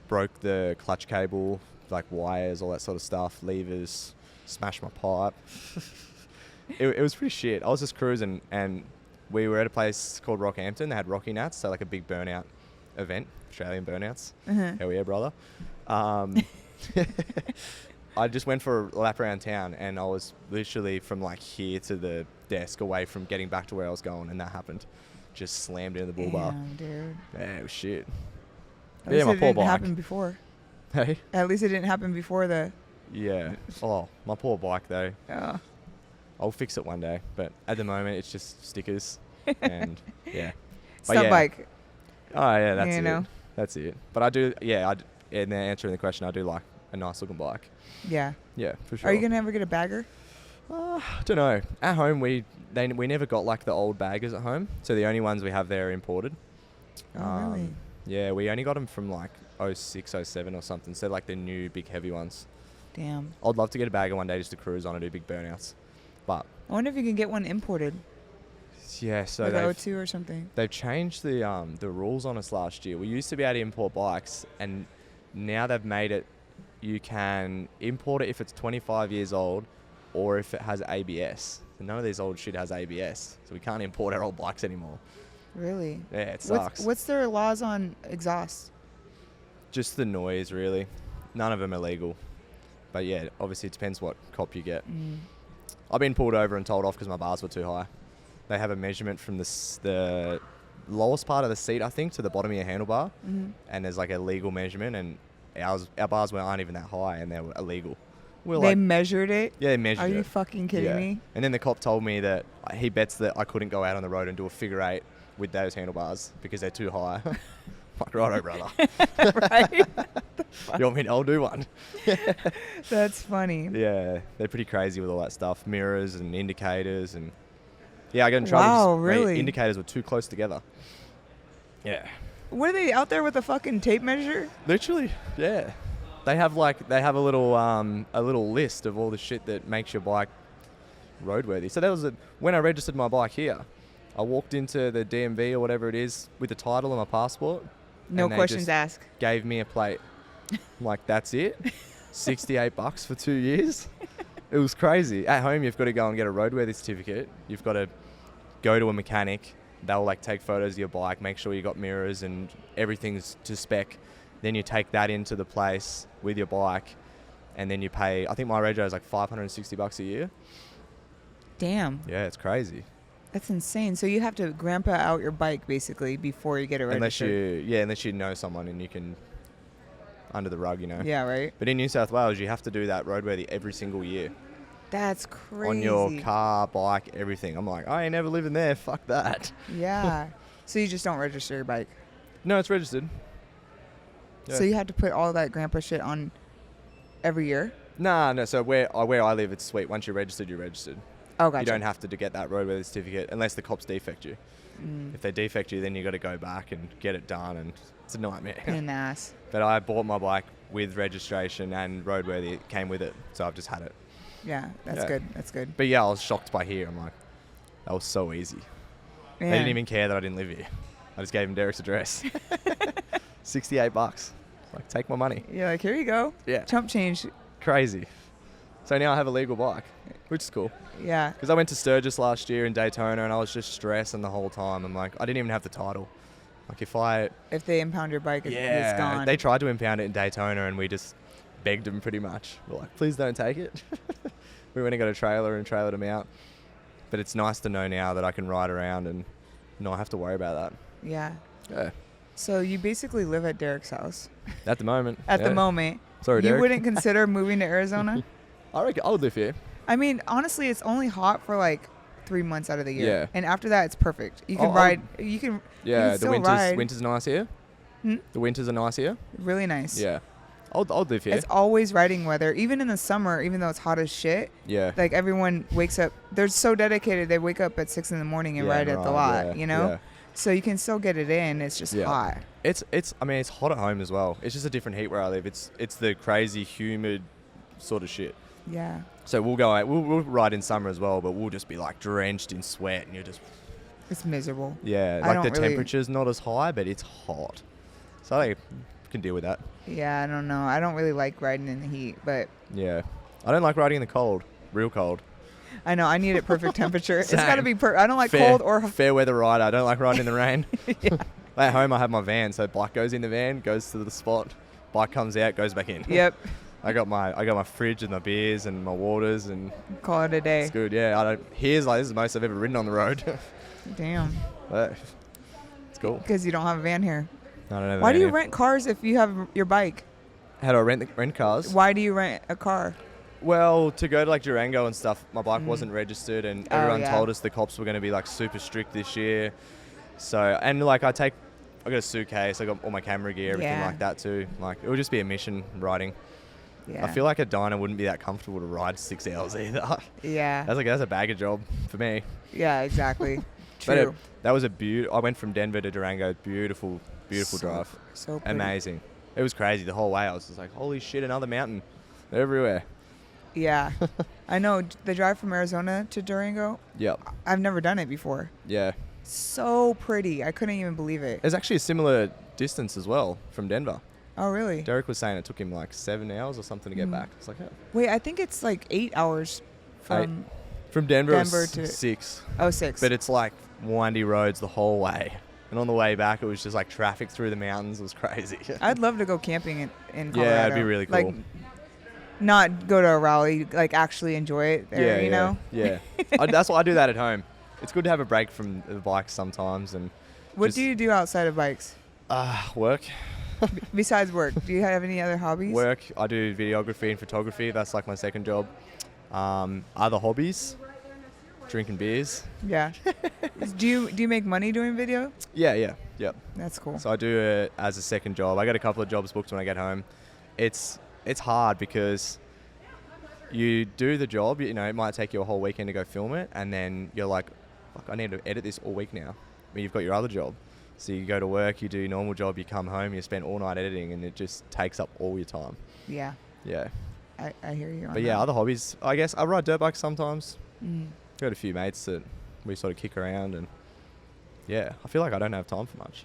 A: broke the clutch cable, like wires, all that sort of stuff, levers, smashed my pipe. It was pretty shit. I was just cruising, and we were at a place called Rockhampton. They had Rocky Nats, so like a big burnout event, Australian burnouts.
B: Uh-huh.
A: Hell yeah, brother. I just went for a lap around town, and I was literally from like here to the desk away from getting back to where I was going, and that happened. Just slammed into the bull bar.
B: Damn, dude.
A: Yeah, it was shit.
B: At
A: Yeah,
B: least
A: my
B: it
A: poor
B: didn't
A: bike.
B: happen before.
A: Hey?
B: At least it didn't happen before the...
A: Yeah. Oh, my poor bike though.
B: Oh.
A: I'll fix it one day, but at the moment it's just stickers and yeah. But
B: Stunt
A: yeah.
B: bike.
A: Oh yeah, that's
B: You
A: it.
B: know.
A: That's it. But I do, yeah. In answering the question, I do like a nice looking bike.
B: Yeah.
A: Yeah, for sure.
B: Are you going to ever get a bagger?
A: I don't know. At home, we never got like the old baggers at home, so the only ones we have there are imported.
B: Oh, really?
A: Yeah, we only got them from like 06, 07 or something. So like the new big heavy ones.
B: Damn.
A: I'd love to get a bagger one day just to cruise on and do big burnouts, but
B: I wonder if you can get one imported.
A: yeah. So
B: Like
A: they've,
B: a O2 or something.
A: they've changed the rules on us last year. We used to be able to import bikes, and now they've made it you can import it if it's 25 years old or if it has ABS. So none of these old shit has ABS, so we can't import our old bikes anymore.
B: Really?
A: Yeah, it sucks.
B: What's their laws on exhaust?
A: Just the noise, really. None of them are legal. But yeah, obviously it depends what cop you get. I've been pulled over and told off because my bars were too high. They have a measurement from the lowest part of the seat, I think, to the bottom of your handlebar. And there's like a legal measurement, and our bars aren't even that high, and they were illegal.
B: They measured it?
A: Yeah, they measured it.
B: Are you fucking kidding me?
A: And then the cop told me that he bets that I couldn't go out on the road and do a figure eight with those handlebars because they're too high. Fuck righto, brother.
B: Right?
A: You want me to? I'll do one.
B: That's funny.
A: Yeah, they're pretty crazy with all that stuff. Mirrors and indicators and... Yeah, I got in trouble.
B: Wow,
A: because my
B: really?
A: indicators were too close together. Yeah.
B: What are they out there with a fucking tape measure?
A: Literally, yeah. They have a little list of all the shit that makes your bike roadworthy. So that was when I registered my bike here. I walked into the DMV or whatever it is with the title and my passport.
B: No
A: and they
B: questions
A: just
B: asked.
A: Gave me a plate. I'm like, that's it? $68 for 2 years? It was crazy. At home, you've got to go and get a roadworthy certificate. You've got to go to a mechanic. They'll like take photos of your bike, make sure you got mirrors and everything's to spec. Then you take that into the place with your bike, and then you pay. I think my rego is like $560 a year.
B: Damn.
A: Yeah, it's crazy.
B: That's insane. So you have to grandpa out your bike basically before you get it registered.
A: Unless you know someone and you can under the rug,
B: Yeah, right.
A: But in New South Wales, you have to do that roadworthy every single year.
B: That's crazy.
A: On your car, bike, everything. I'm like, I ain't never living there. Fuck that.
B: Yeah. So you just don't register your bike?
A: No, it's registered. Yeah.
B: So you have to put all that grandpa shit on every year?
A: No. So where I live, it's sweet. Once you're registered, you're registered.
B: Oh, gotcha.
A: You don't have to get that roadworthy certificate unless the cops defect you. If they defect you, then you got to go back and get it done, and it's a nightmare.
B: Pain in the ass.
A: But I bought my bike with registration and roadworthy. It came with it, so I've just had it.
B: Yeah, that's good. That's good.
A: But yeah, I was shocked by here. I'm like, that was so easy.
B: Man.
A: They didn't even care that I didn't live here. I just gave them Derek's address. $68. Like, take my money.
B: You're like, here you go.
A: Yeah.
B: Chump change.
A: Crazy. So now I have a legal bike, which is cool.
B: Yeah.
A: Because I went to Sturgis last year in Daytona, and I was just stressing the whole time. I'm like, I didn't even have the title. Like, if
B: they impound your bike, it's gone.
A: They tried to impound it in Daytona, and we just begged them pretty much. We're like, please don't take it. We went and got a trailer and trailered them out. But it's nice to know now that I can ride around and not have to worry about that.
B: Yeah.
A: Yeah.
B: So you basically live at Derek's house.
A: At the moment.
B: At the moment.
A: Sorry, Derek.
B: You wouldn't consider moving to Arizona?
A: I reckon I would live here.
B: I mean, honestly, it's only hot for like 3 months out of the year.
A: Yeah.
B: And after that, it's perfect. You can ride. You can.
A: Yeah,
B: you can
A: winter's nice here. The winters are nice here.
B: Really nice.
A: Yeah. I'd live here.
B: It's always riding weather. Even in the summer, even though it's hot as shit.
A: Yeah.
B: Like everyone wakes up. They're so dedicated. They wake up at 6 a.m. and ride at the lot, you know?
A: Yeah.
B: So you can still get it in. It's just hot.
A: It's hot at home as well. It's just a different heat where I live. It's the crazy, humid sort of shit.
B: Yeah.
A: So we'll go out. We'll ride in summer as well, but we'll just be like drenched in sweat, and you're just.
B: It's miserable.
A: Yeah, like the temperature's not as high, but it's hot. So I can deal with that.
B: Yeah, I don't know. I don't really like riding in the heat, but.
A: Yeah, I don't like riding in the cold, real cold.
B: I know. I need it perfect temperature. It's got to be I don't like cold or.
A: Fair weather rider. I don't like riding in the rain. Yeah. At home, I have my van, so bike goes in the van, goes to the spot, bike comes out, goes back in.
B: Yep.
A: I got my fridge and my beers and my waters and
B: call it a day.
A: It's good, yeah. This is the most I've ever ridden on the road.
B: Damn.
A: But it's cool.
B: Because you don't have a van here.
A: I don't know.
B: Why do you rent cars if you have your bike?
A: How do I rent cars?
B: Why do you rent a car?
A: Well, to go to like Durango and stuff, my bike wasn't registered, and everyone told us the cops were going to be like super strict this year. So, and like I got a suitcase, I got all my camera gear, everything like that too. Like it would just be a mission riding. Yeah. I feel like a dyno wouldn't be that comfortable to ride 6 hours either. Yeah. That's a bagger job for me.
B: Yeah, exactly. True.
A: But that was I went from Denver to Durango. Beautiful drive.
B: So pretty.
A: Amazing. It was crazy the whole way. I was just like, holy shit, another mountain. They're everywhere.
B: Yeah. I know. The drive from Arizona to Durango.
A: Yep.
B: I've never done it before.
A: Yeah.
B: So pretty. I couldn't even believe it.
A: It's actually a similar distance as well from Denver.
B: Oh, really?
A: Derek was saying it took him like 7 hours or something to get back. It's like,
B: Wait, I think it's like 8 hours from
A: Denver to 6.
B: Oh, 6.
A: But it's like windy roads the whole way. And on the way back, it was just like traffic through the mountains. It was crazy.
B: I'd love to go camping in Colorado.
A: Yeah, it'd be really cool.
B: Like, not go to a rally, like actually enjoy it there, you know?
A: Yeah. That's why I do that at home. It's good to have a break from the bikes sometimes. And
B: what do you do outside of bikes?
A: Work.
B: Besides work, do you have any other hobbies?
A: Work. I do videography and photography. That's like my second job. Other hobbies, drinking beers.
B: Yeah. Do you make money doing video?
A: Yeah.
B: That's cool.
A: So I do it as a second job. I got a couple of jobs booked when I get home. It's hard because you do the job. You know, it might take you a whole weekend to go film it, and then you're like, "Fuck, I need to edit this all week now." I mean, you've got your other job. So you go to work, you do your normal job, you come home, you spend all night editing, and it just takes up all your time.
B: Yeah.
A: Yeah.
B: I hear you on
A: But yeah,
B: that.
A: other hobbies, I guess I ride dirt bikes sometimes. Got a few mates that we sort of kick around, and yeah, I feel like I don't have time for much.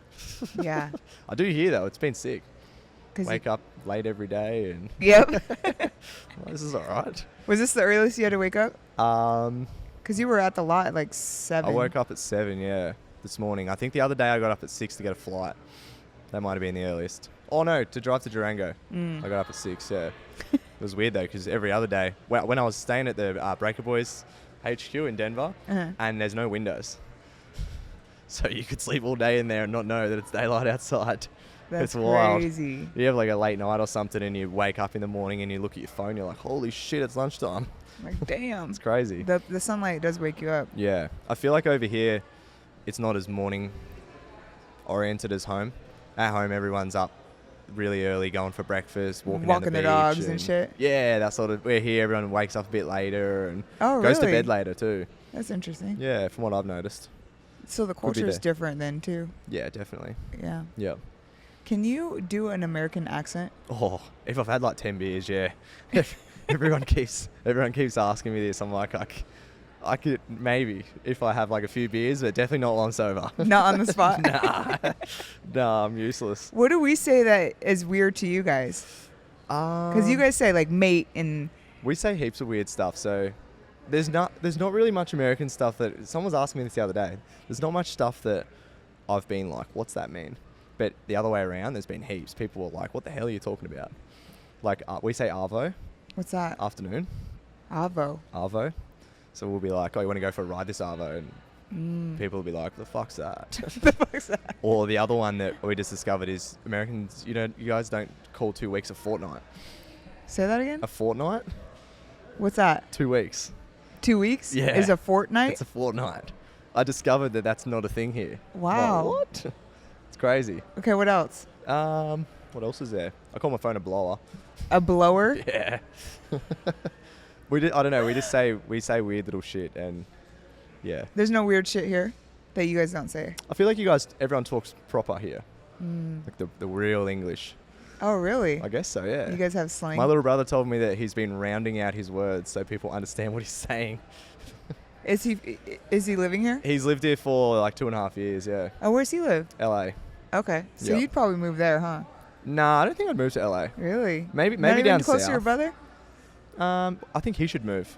B: Yeah.
A: I do here though, it's been sick. Wake up late every day and
B: Yep.
A: Well, this is all right.
B: Was this the earliest you had to wake up?
A: Because
B: you were at the lot at like 7.
A: I woke up at 7, this morning. I think the other day I got up at 6 to get a flight. That might have been the earliest. Oh no, to drive to Durango. I got up at 6, It was weird though, because every other day, when I was staying at the Breaker Boys HQ in Denver,
B: Uh-huh.
A: and there's no windows. So you could sleep all day in there and not know that it's daylight outside.
B: That's
A: It's wild.
B: crazy.
A: You have like a late night or something and you wake up in the morning and you look at your phone, you're like, holy shit, it's lunchtime.
B: Like, damn.
A: It's crazy.
B: The sunlight does wake you up.
A: Yeah. I feel like over here, it's not as morning oriented as home. At home, everyone's up really early, going for breakfast, walking down the
B: Walking the
A: beach
B: dogs and shit.
A: Yeah, that's sort of. We're here. Everyone wakes up a bit later and
B: Oh,
A: goes to
B: really?
A: bed later too.
B: That's interesting.
A: Yeah, from what I've noticed.
B: So the
A: Could be
B: culture is
A: there.
B: different then too.
A: Yeah, definitely.
B: Yeah.
A: Yeah.
B: Can you do an American accent?
A: Oh, if I've had like 10 beers, yeah. everyone keeps asking me this. I'm like, I could maybe if I have like a few beers, but definitely not while I'm sober.
B: Not on the spot.
A: Nah, I'm useless.
B: What do we say that is weird to you guys? Because you guys say like mate and
A: We say heaps of weird stuff, so there's not really much American stuff that someone's asking me this the other day. There's not much stuff that I've been like, what's that mean? But the other way around, there's been heaps. People are like, what the hell are you talking about? Like we say arvo,
B: what's that?
A: afternoon,
B: Avo.
A: arvo. So we'll be like, oh, you want to go for a ride this arvo? And people will be like, the fuck's that?
B: The fuck's that?
A: Or the other one that we just discovered is Americans, you guys don't call 2 weeks a fortnight.
B: Say that again?
A: A fortnight?
B: What's that?
A: 2 weeks.
B: 2 weeks?
A: Yeah.
B: Is a fortnight?
A: It's a fortnight. I discovered that that's not a thing here.
B: Wow.
A: Like, what? It's crazy.
B: Okay, what else?
A: What else is there? I call my phone a blower.
B: A blower?
A: Yeah. I don't know. We say weird little shit, and yeah.
B: There's no weird shit here that you guys don't say.
A: I feel like everyone talks proper here, like the real English.
B: Oh, really?
A: I guess so. Yeah.
B: You guys have slang?
A: My little brother told me that he's been rounding out his words so people understand what he's saying.
B: Is he living here?
A: He's lived here for like 2.5 years. Yeah.
B: Oh, where's he live?
A: LA.
B: Okay. So
A: Yeah.
B: you'd probably move there, huh?
A: Nah, I don't think I'd move to LA.
B: Really?
A: Maybe
B: Not even
A: down
B: close to your
A: south.
B: brother?
A: I think he should move.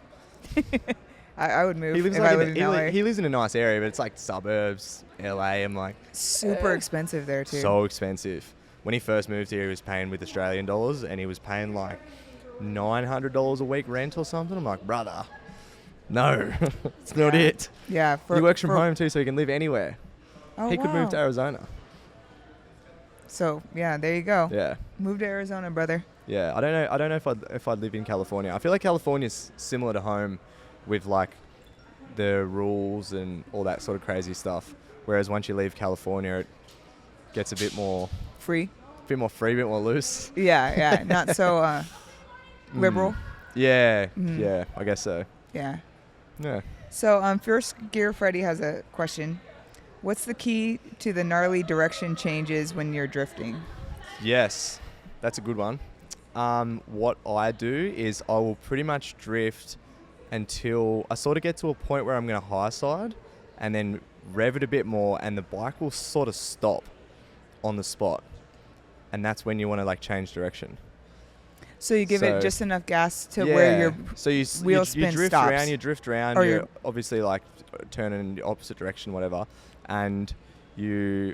B: I would move
A: He lives
B: if
A: like
B: I
A: in
B: lived in LA.
A: he lives in a nice area, but it's like suburbs, LA. I'm like,
B: Super expensive there too.
A: so expensive. When he first moved here, he was paying with Australian dollars, and he was paying like $900 a week rent or something. I'm like, brother, no, it's not it.
B: Yeah.
A: He works from home too, so he can live anywhere.
B: Oh,
A: He could move to
B: wow.
A: Arizona.
B: So yeah, there you go.
A: Yeah,
B: Move to Arizona, brother.
A: yeah. I don't know if I'd live in California. I feel like California's similar to home, with like the rules and all that sort of crazy stuff. Whereas once you leave California, it gets a bit more
B: Free.
A: free, a bit more loose.
B: Yeah. Not so liberal.
A: Yeah,
B: Mhm.
A: yeah. I guess so.
B: Yeah.
A: Yeah.
B: So First Gear Freddy has a question. What's the key to the gnarly direction changes when you're drifting?
A: Yes, that's a good one. What I do is I will pretty much drift until I sort of get to a point where I'm going to high side and then rev it a bit more, and the bike will sort of stop on the spot. And that's when you want to like change direction.
B: So you give
A: So-
B: it just enough gas to where your
A: so you
B: wheel
A: you
B: spin
A: drift
B: stops.
A: around, you drift around,
B: Or
A: you're
B: you're-
A: obviously like turning in the opposite direction, whatever. And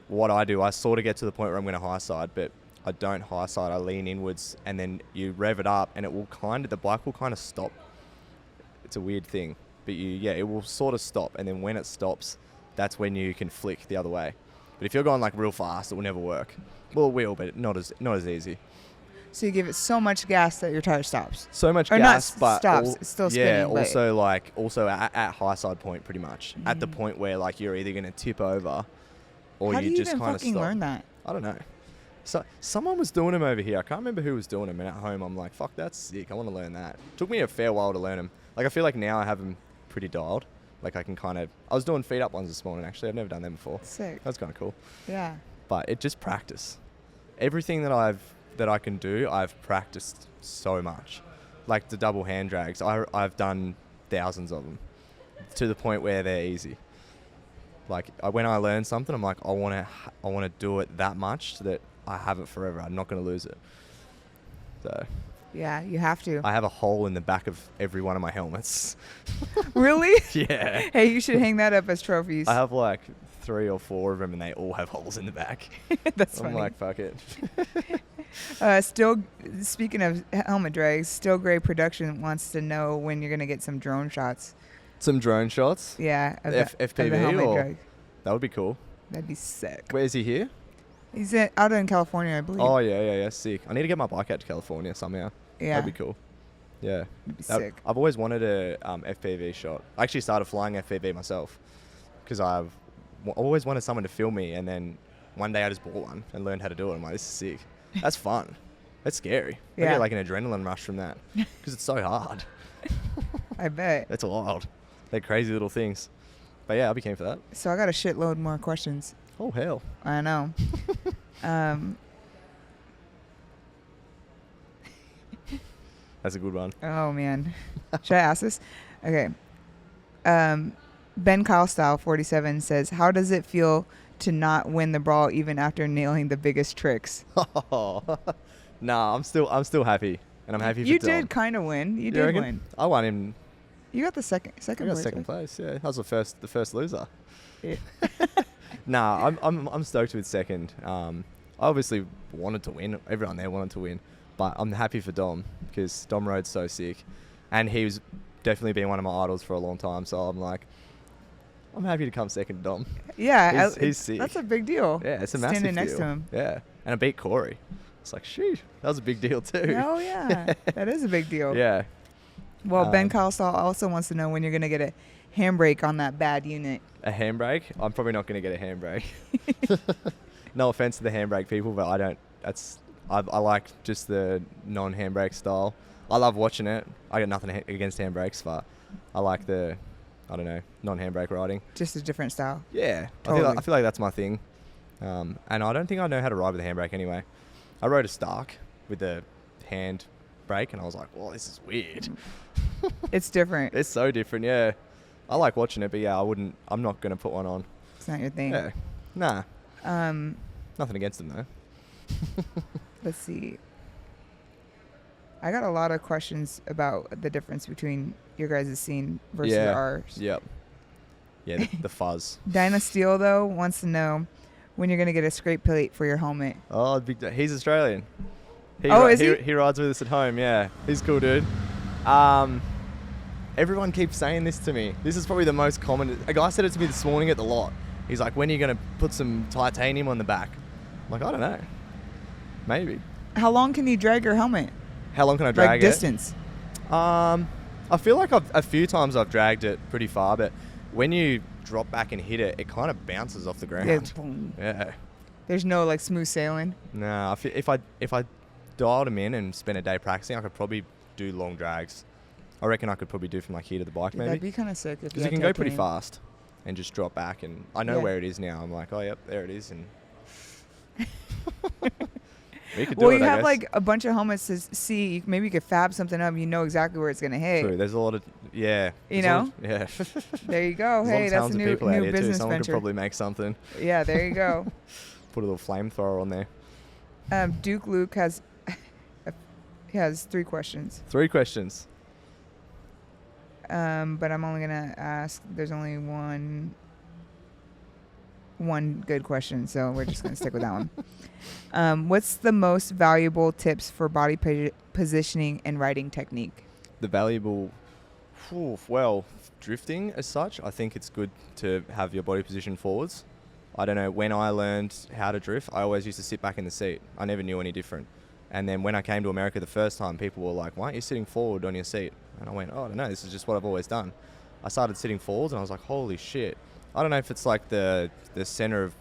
A: what I do, I sort of get to the point where I'm going to high side, but I don't high side. I lean inwards, and then you rev it up, and the bike will kind of stop. It's a weird thing, but it will sort of stop, and then when it stops, that's when you can flick the other way. But if you're going like real fast, it will never work. Well, it will, but not as easy.
B: So you give it so much gas that your tire stops.
A: So much
B: Or not
A: gas, but
B: stops, it's still
A: yeah,
B: spinning, but-
A: also at high side point, pretty much at the point where like you're either gonna tip over, or
B: How do
A: you
B: you
A: just
B: even
A: kind of
B: fucking
A: stop.
B: learn that?
A: I don't know. So someone was doing them over here. I can't remember who was doing them, and at home I'm like, fuck, that's sick. I want to learn that. Took me a fair while to learn them. Like I feel like now I have them pretty dialed. Like I can I was doing feet up ones this morning actually. I've never done them before.
B: Sick.
A: That's kind of cool.
B: Yeah.
A: But it just practice. Everything that I can do, I've practiced so much. Like the double hand drags, I've done thousands of them to the point where they're easy. Like when I learn something, I'm like, I want to do it that much that I have it forever. I'm not going to lose it. So
B: Yeah, you have to.
A: I have a hole in the back of every one of my helmets.
B: Really?
A: Yeah.
B: Hey, you should hang that up as trophies.
A: I have like 3 or 4 of them, and they all have holes in the back.
B: That's
A: I'm
B: funny.
A: like, fuck it.
B: Speaking of helmet drags, Still Gray Production wants to know when you're going to get some drone shots
A: Some drone shots.
B: Yeah. Of the
A: FPV
B: helmet
A: or
B: drag.
A: that would be cool.
B: That'd be sick.
A: Where is he here?
B: He's out in California, I believe.
A: Oh yeah, sick. I need to get my bike out to California somehow.
B: Yeah.
A: That'd be cool. Yeah.
B: That'd be sick.
A: I've always wanted a FPV shot. I actually started flying FPV myself because I've always wanted someone to film me, and then one day I just bought one and learned how to do it. I'm like, this is sick. That's fun. It's scary. I
B: Yeah.
A: get like an adrenaline rush from that because it's so hard.
B: I bet.
A: It's wild. They're crazy little things. But yeah, I'll be keen for that.
B: So I got a shitload more questions.
A: Oh, hell.
B: I know.
A: That's a good one.
B: Oh, man. Should I ask this? Okay. Ben Kyle Style 47 says, how does it feel to not win the brawl even after nailing the biggest tricks?
A: Nah, I'm still happy, and I'm happy for
B: You
A: Dom.
B: did kind of win. You
A: You
B: did
A: reckon?
B: win.
A: I won him.
B: You got the second
A: I got
B: place,
A: second
B: right?
A: place. Yeah, I was the first loser.
B: Yeah.
A: Nah, I'm stoked with second. I obviously wanted to win. Everyone there wanted to win, but I'm happy for Dom because Dom rode so sick, and he was definitely been one of my idols for a long time. So I'm like, I'm happy to come second to Dom.
B: Yeah.
A: He's sick.
B: That's a big deal.
A: Yeah, it's a massive
B: Standing
A: deal.
B: next to him.
A: Yeah, and I beat Corey. It's like, shoot, that was a big deal too.
B: Oh, yeah. That is a big deal.
A: Yeah.
B: Well, Ben Kyle Style also wants to know when you're going to get a handbrake on that bad unit.
A: A handbrake? I'm probably not going to get a handbrake. No offense to the handbrake people, but I don't. I like just the non-handbrake style. I love watching it. I got nothing against handbrakes, but I like the, I don't know, non-handbrake riding.
B: Just a different style.
A: Yeah,
B: Totally.
A: I feel like that's my thing. And I don't think I know how to ride with a handbrake anyway. I rode a Stark with the hand brake, and I was like, "Well, this is weird."
B: It's different.
A: It's so different, yeah. I like watching it, but yeah, I'm not gonna put one on.
B: It's not your thing.
A: Yeah, nah.
B: Um,
A: Nothing against them though.
B: let's see. I got a lot of questions about the difference between your guys' scene versus
A: Yeah.
B: ours.
A: Yep. Yeah, the fuzz.
B: Dinah Steele, though, wants to know when you're going to get a scrape plate for your helmet.
A: Oh, he's Australian.
B: Is he?
A: He rides with us at home. Yeah, he's cool, dude. Everyone keeps saying this to me. This is probably the most common. A guy said it to me this morning at the lot. He's like, "When are you going to put some titanium on the back?" I'm like, "I don't know. Maybe."
B: How long can you drag your helmet?
A: How long can I drag
B: Like
A: it?
B: distance?
A: I feel like a few times I've dragged it pretty far, but when you drop back and hit it, it kind of bounces off the
B: Yeah,
A: ground.
B: boom.
A: Yeah.
B: There's no like smooth sailing.
A: No, if I dialed them in and spent a day practicing, I could probably do long drags. I reckon I could probably do from like here to the bike
B: Dude,
A: maybe.
B: that'd be kind of sick. If
A: Because
B: you
A: you can
B: had
A: go pretty
B: titanium.
A: fast and just drop back, and I know
B: Yeah.
A: where it is now. I'm like, oh yep, there it is, and we could do
B: Well,
A: it.
B: you
A: I
B: have
A: guess.
B: like a bunch of helmets to see. Maybe you could fab something up. You know exactly where it's gonna hit.
A: True. There's a lot of
B: You
A: there's a lot
B: know?
A: of- yeah.
B: There you go.
A: There's a lot
B: Hey,
A: of
B: that's a
A: talented
B: new
A: people out here too.
B: business
A: Someone
B: venture.
A: could probably make something.
B: Yeah, there you go.
A: Put a little flamethrower on there.
B: Duke Luke has he has 3 questions.
A: 3 questions.
B: But I'm only gonna ask. There's only one good question, so we're just gonna stick with that one. What's the most valuable tips for body positioning and riding technique?
A: The valuable, well, drifting as such, I think it's good to have your body position forwards. I don't know, when I learned how to drift, I always used to sit back in the seat. I never knew any different. And then when I came to America the first time, people were like, why aren't you sitting forward on your seat? And I went, oh, I don't know, this is just what I've always done. I started sitting forwards and I was like, holy shit. I don't know if it's like the center of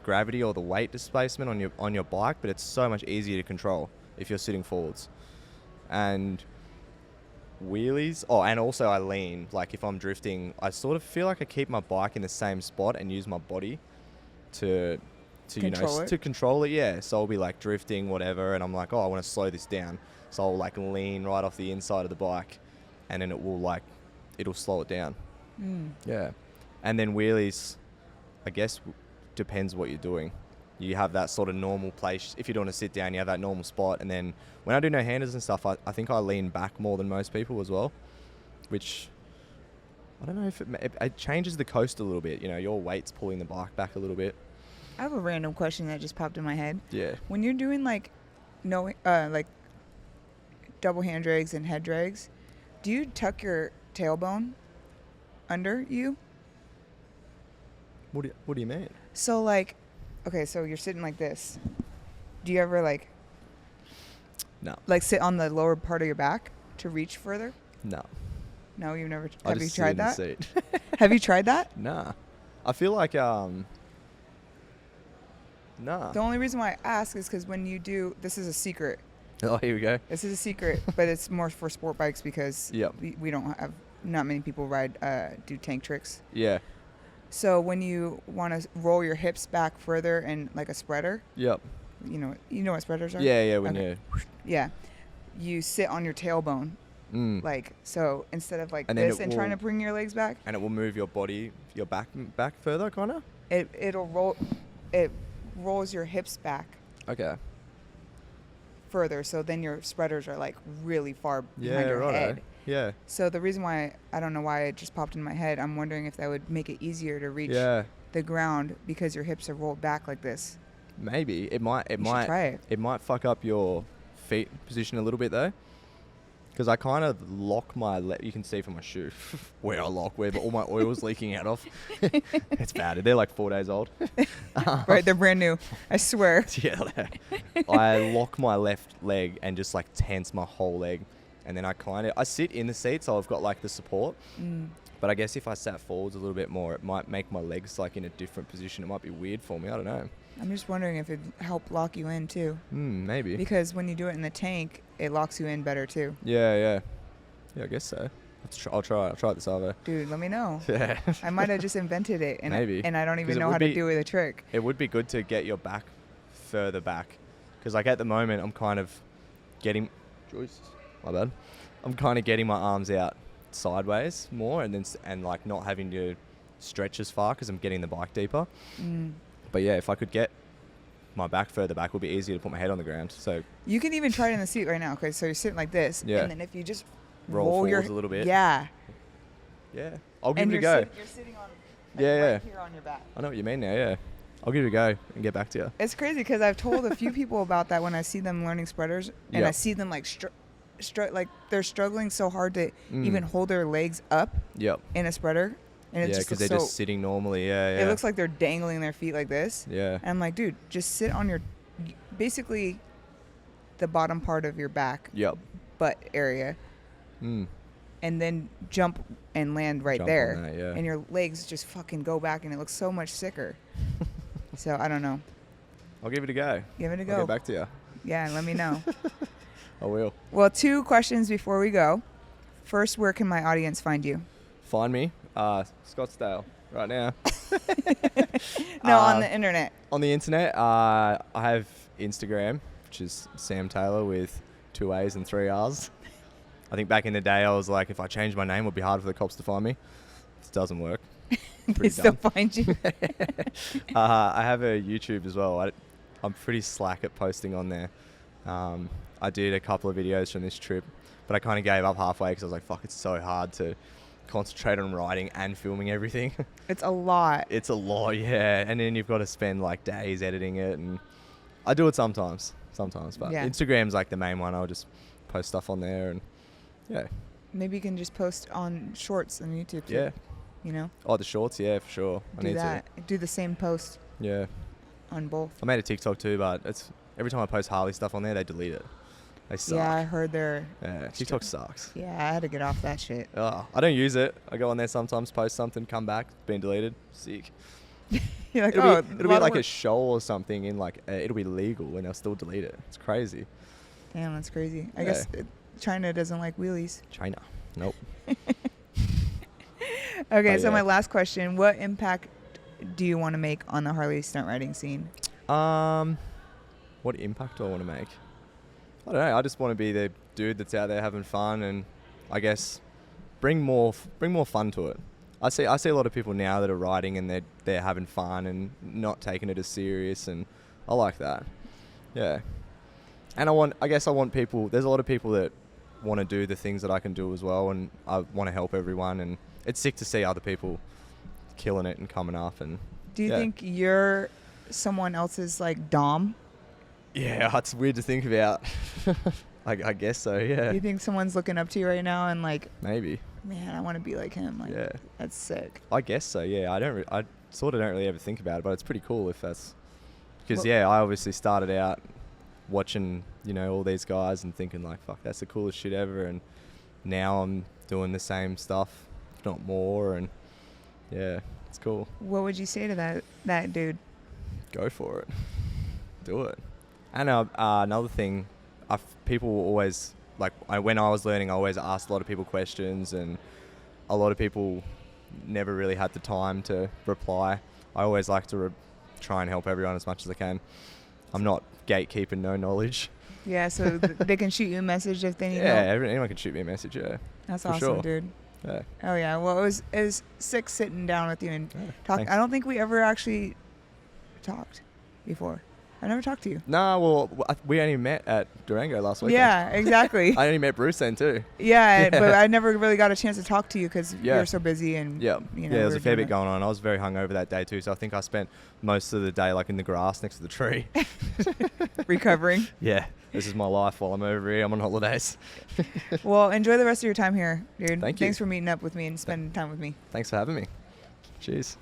A: gravity or the weight displacement on your bike, but it's so much easier to control if you're sitting forwards. And wheelies, and also I lean. Like if I'm drifting, I sort of feel like I keep my bike in the same spot and use my body to control it. Yeah, so I'll be like drifting, whatever, and I'm like, oh, I want to slow this down, so I'll like lean right off the inside of the bike, and then it'll slow it down. Yeah. And then wheelies, I guess, depends what you're doing. You have that sort of normal place. If you're doing a sit down, you have that normal spot. And then when I do no-handers and stuff, I think I lean back more than most people as well, which I don't know if it changes the coast a little bit. You know, your weight's pulling the bike back a little bit.
B: I have a random question that just popped in my head.
A: Yeah.
B: When you're doing like double hand drags and head drags, do you tuck your tailbone under you.
A: What do you mean?
B: So like, okay, so you're sitting like this. Do you ever like
A: No.
B: like sit on the lower part of your back to reach further?
A: No.
B: No, you've never.
A: I
B: Have you
A: just
B: tried
A: sit in the
B: that?
A: seat.
B: Have you tried that?
A: Nah. I feel like nah.
B: The only reason why I ask is because when you do, this is a secret.
A: Oh, here we go.
B: This is a secret, but it's more for sport bikes because
A: Yep.
B: we don't have, not many people do tank tricks.
A: Yeah.
B: So when you want to roll your hips back further and like a spreader,
A: Yep.
B: you know what spreaders are?
A: Yeah, when
B: Okay. Yeah. You sit on your tailbone. Like, so instead of like
A: And then
B: this
A: it
B: and trying to
A: will-
B: bring your legs back,
A: and it will move your body, your back further, kind of.
B: it'll roll, it rolls your hips back
A: Okay.
B: further. So then your spreaders are like really far
A: Yeah,
B: behind your
A: right.
B: head.
A: Yeah.
B: So the reason why, I don't know why it just popped in my head, I'm wondering if that would make it easier to reach
A: Yeah.
B: the ground because your hips are rolled back like this.
A: Maybe it might.
B: You should try it.
A: It might fuck up your feet position a little bit though. Because I kind of lock my you can see from my shoe where I lock, where all my oil's leaking out of. It's bad. They're like 4 days old.
B: Right, they're brand new. I swear.
A: Yeah. I lock my left leg and just like tense my whole leg. And then I sit in the seat, so I've got like the support. But I guess if I sat forwards a little bit more, it might make my legs like in a different position. It might be weird for me. I don't know.
B: I'm just wondering if it'd help lock you in too.
A: Maybe.
B: Because when you do it in the tank, it locks you in better too.
A: Yeah, I guess so. I'll try it this other.
B: Dude, let me know.
A: Yeah.
B: I might have just invented it, and
A: Maybe.
B: and I don't
A: 'Cause
B: even
A: it
B: know
A: would
B: how to
A: be-
B: do it a trick.
A: It would be good to get your back further back. Because like at the moment, I'm kind of getting... My bad. I'm kind of getting my arms out sideways more and like not having to stretch as far because I'm getting the bike deeper. But yeah, if I could get my back further back, it would be easier to put my head on the ground. So
B: You can even try it in the seat right now. Okay, so you're sitting like this,
A: Yeah.
B: and then if you just
A: roll
B: your
A: forwards a little bit.
B: yeah,
A: Yeah. I'll give
B: and
A: it a
B: you're
A: go.
B: you're sitting on
A: Yeah,
B: right here on your back.
A: I know what you mean now, yeah. I'll give it a go and get back to you.
B: It's crazy because I've told a few people about that when I see them learning spreaders, and I
A: Yep.
B: see them like like they're struggling so hard to even hold their legs up
A: Yep.
B: in a spreader, and it
A: Yeah,
B: just
A: because
B: looks
A: they're
B: so.
A: just sitting normally. Yeah.
B: It looks like they're dangling their feet like this.
A: Yeah.
B: And I'm like, dude, just sit on your, basically, the bottom part of your back,
A: Yep.
B: butt area,
A: Mm.
B: and then jump and land right
A: Jump on
B: there.
A: that, yeah.
B: And your legs just fucking go back, and it looks so much sicker. So I don't know.
A: I'll give it a go.
B: Give it a
A: I'll
B: go.
A: get back to you.
B: Yeah, and let me know.
A: I will.
B: Well, 2 questions before we go. First, where can my audience find you?
A: Find me, Scottsdale, right now.
B: No, on the internet.
A: On the internet, I have Instagram, which is Sam Taylor with 2 A's and 3 R's. I think back in the day, I was like, if I change my name, it would be hard for the cops to find me. This doesn't work.
B: They still find you.
A: I have a YouTube as well. I'm pretty slack at posting on there. I did a couple of videos from this trip, but I kind of gave up halfway because I was like, fuck, it's so hard to concentrate on writing and filming everything.
B: It's a lot.
A: It's a lot, yeah. And then you've got to spend like days editing it, and I do it sometimes, but
B: Yeah.
A: Instagram's like the main one. I'll just post stuff on there, and yeah.
B: Maybe you can just post on shorts on YouTube too.
A: Yeah.
B: You know?
A: Oh, the shorts, yeah, for sure. I
B: Do
A: need
B: that. Do the same post
A: to. Yeah.
B: on both.
A: I made a TikTok too, but it's every time I post Harley stuff on there, they delete it. They suck.
B: Yeah, I heard they're.
A: Yeah, TikTok sucks.
B: Yeah, I had to get off that shit.
A: Oh, I don't use it. I go on there sometimes, post something, come back, it's been deleted. Sick.
B: You're like,
A: It'll
B: oh,
A: be like a show or something in like it'll be legal and they'll still delete it. It's crazy.
B: Damn, that's crazy. I
A: Yeah.
B: guess China doesn't like wheelies.
A: China. Nope.
B: Okay,
A: But
B: so
A: yeah.
B: my last question: what impact do you want to make on the Harley stunt riding scene?
A: What impact do I want to make? I don't know. I just want to be the dude that's out there having fun, and I guess bring more fun to it. I see a lot of people now that are riding and they're having fun and not taking it as serious, and I like that. Yeah. And I guess I want people. There's a lot of people that want to do the things that I can do as well, and I want to help everyone. And it's sick to see other people killing it and coming up. And
B: Do you
A: yeah.
B: think you're someone else's like dom?
A: Yeah, it's weird to think about. I guess so. Yeah.
B: Do you think someone's looking up to you right now and like
A: Maybe.
B: man, I want to be like him. Like,
A: Yeah.
B: that's sick.
A: I guess so. Yeah. I sort of don't really ever think about it, but it's pretty cool if that's because
B: Well-
A: I obviously started out watching all these guys and thinking like, fuck, that's the coolest shit ever, and now I'm doing the same stuff, if not more, and yeah, it's cool.
B: What would you say to that dude?
A: Go for it. Do it. And another thing, people always, like, when I was learning, I always asked a lot of people questions, and a lot of people never really had the time to reply. I always like to try and help everyone as much as I can. I'm not gatekeeping no knowledge.
B: Yeah, so they can shoot you a message if they need
A: Yeah,
B: help.
A: anyone can shoot me a message, yeah.
B: That's
A: for
B: awesome,
A: sure.
B: dude.
A: Yeah.
B: Oh yeah, well it was sick sitting down with you and
A: Yeah,
B: talk.
A: thanks.
B: I don't think we ever actually talked before. I never talked to you.
A: Nah, well, we only met at Durango last weekend.
B: Yeah, exactly.
A: I only met Bruce then too.
B: Yeah,
A: Yeah.
B: but I never really got a chance to talk to you because
A: Yeah.
B: you're so busy and
A: Yeah,
B: you know,
A: there was
B: we're
A: a fair
B: doing
A: bit going on. I was very hungover that day too, so I think I spent most of the day like in the grass next to the tree.
B: recovering.
A: Yeah, this is my life while I'm over here. I'm on holidays.
B: Well, enjoy the rest of your time here, dude.
A: Thank you.
B: Thanks for meeting up with me and spending time with me.
A: Thanks for having me. Cheers.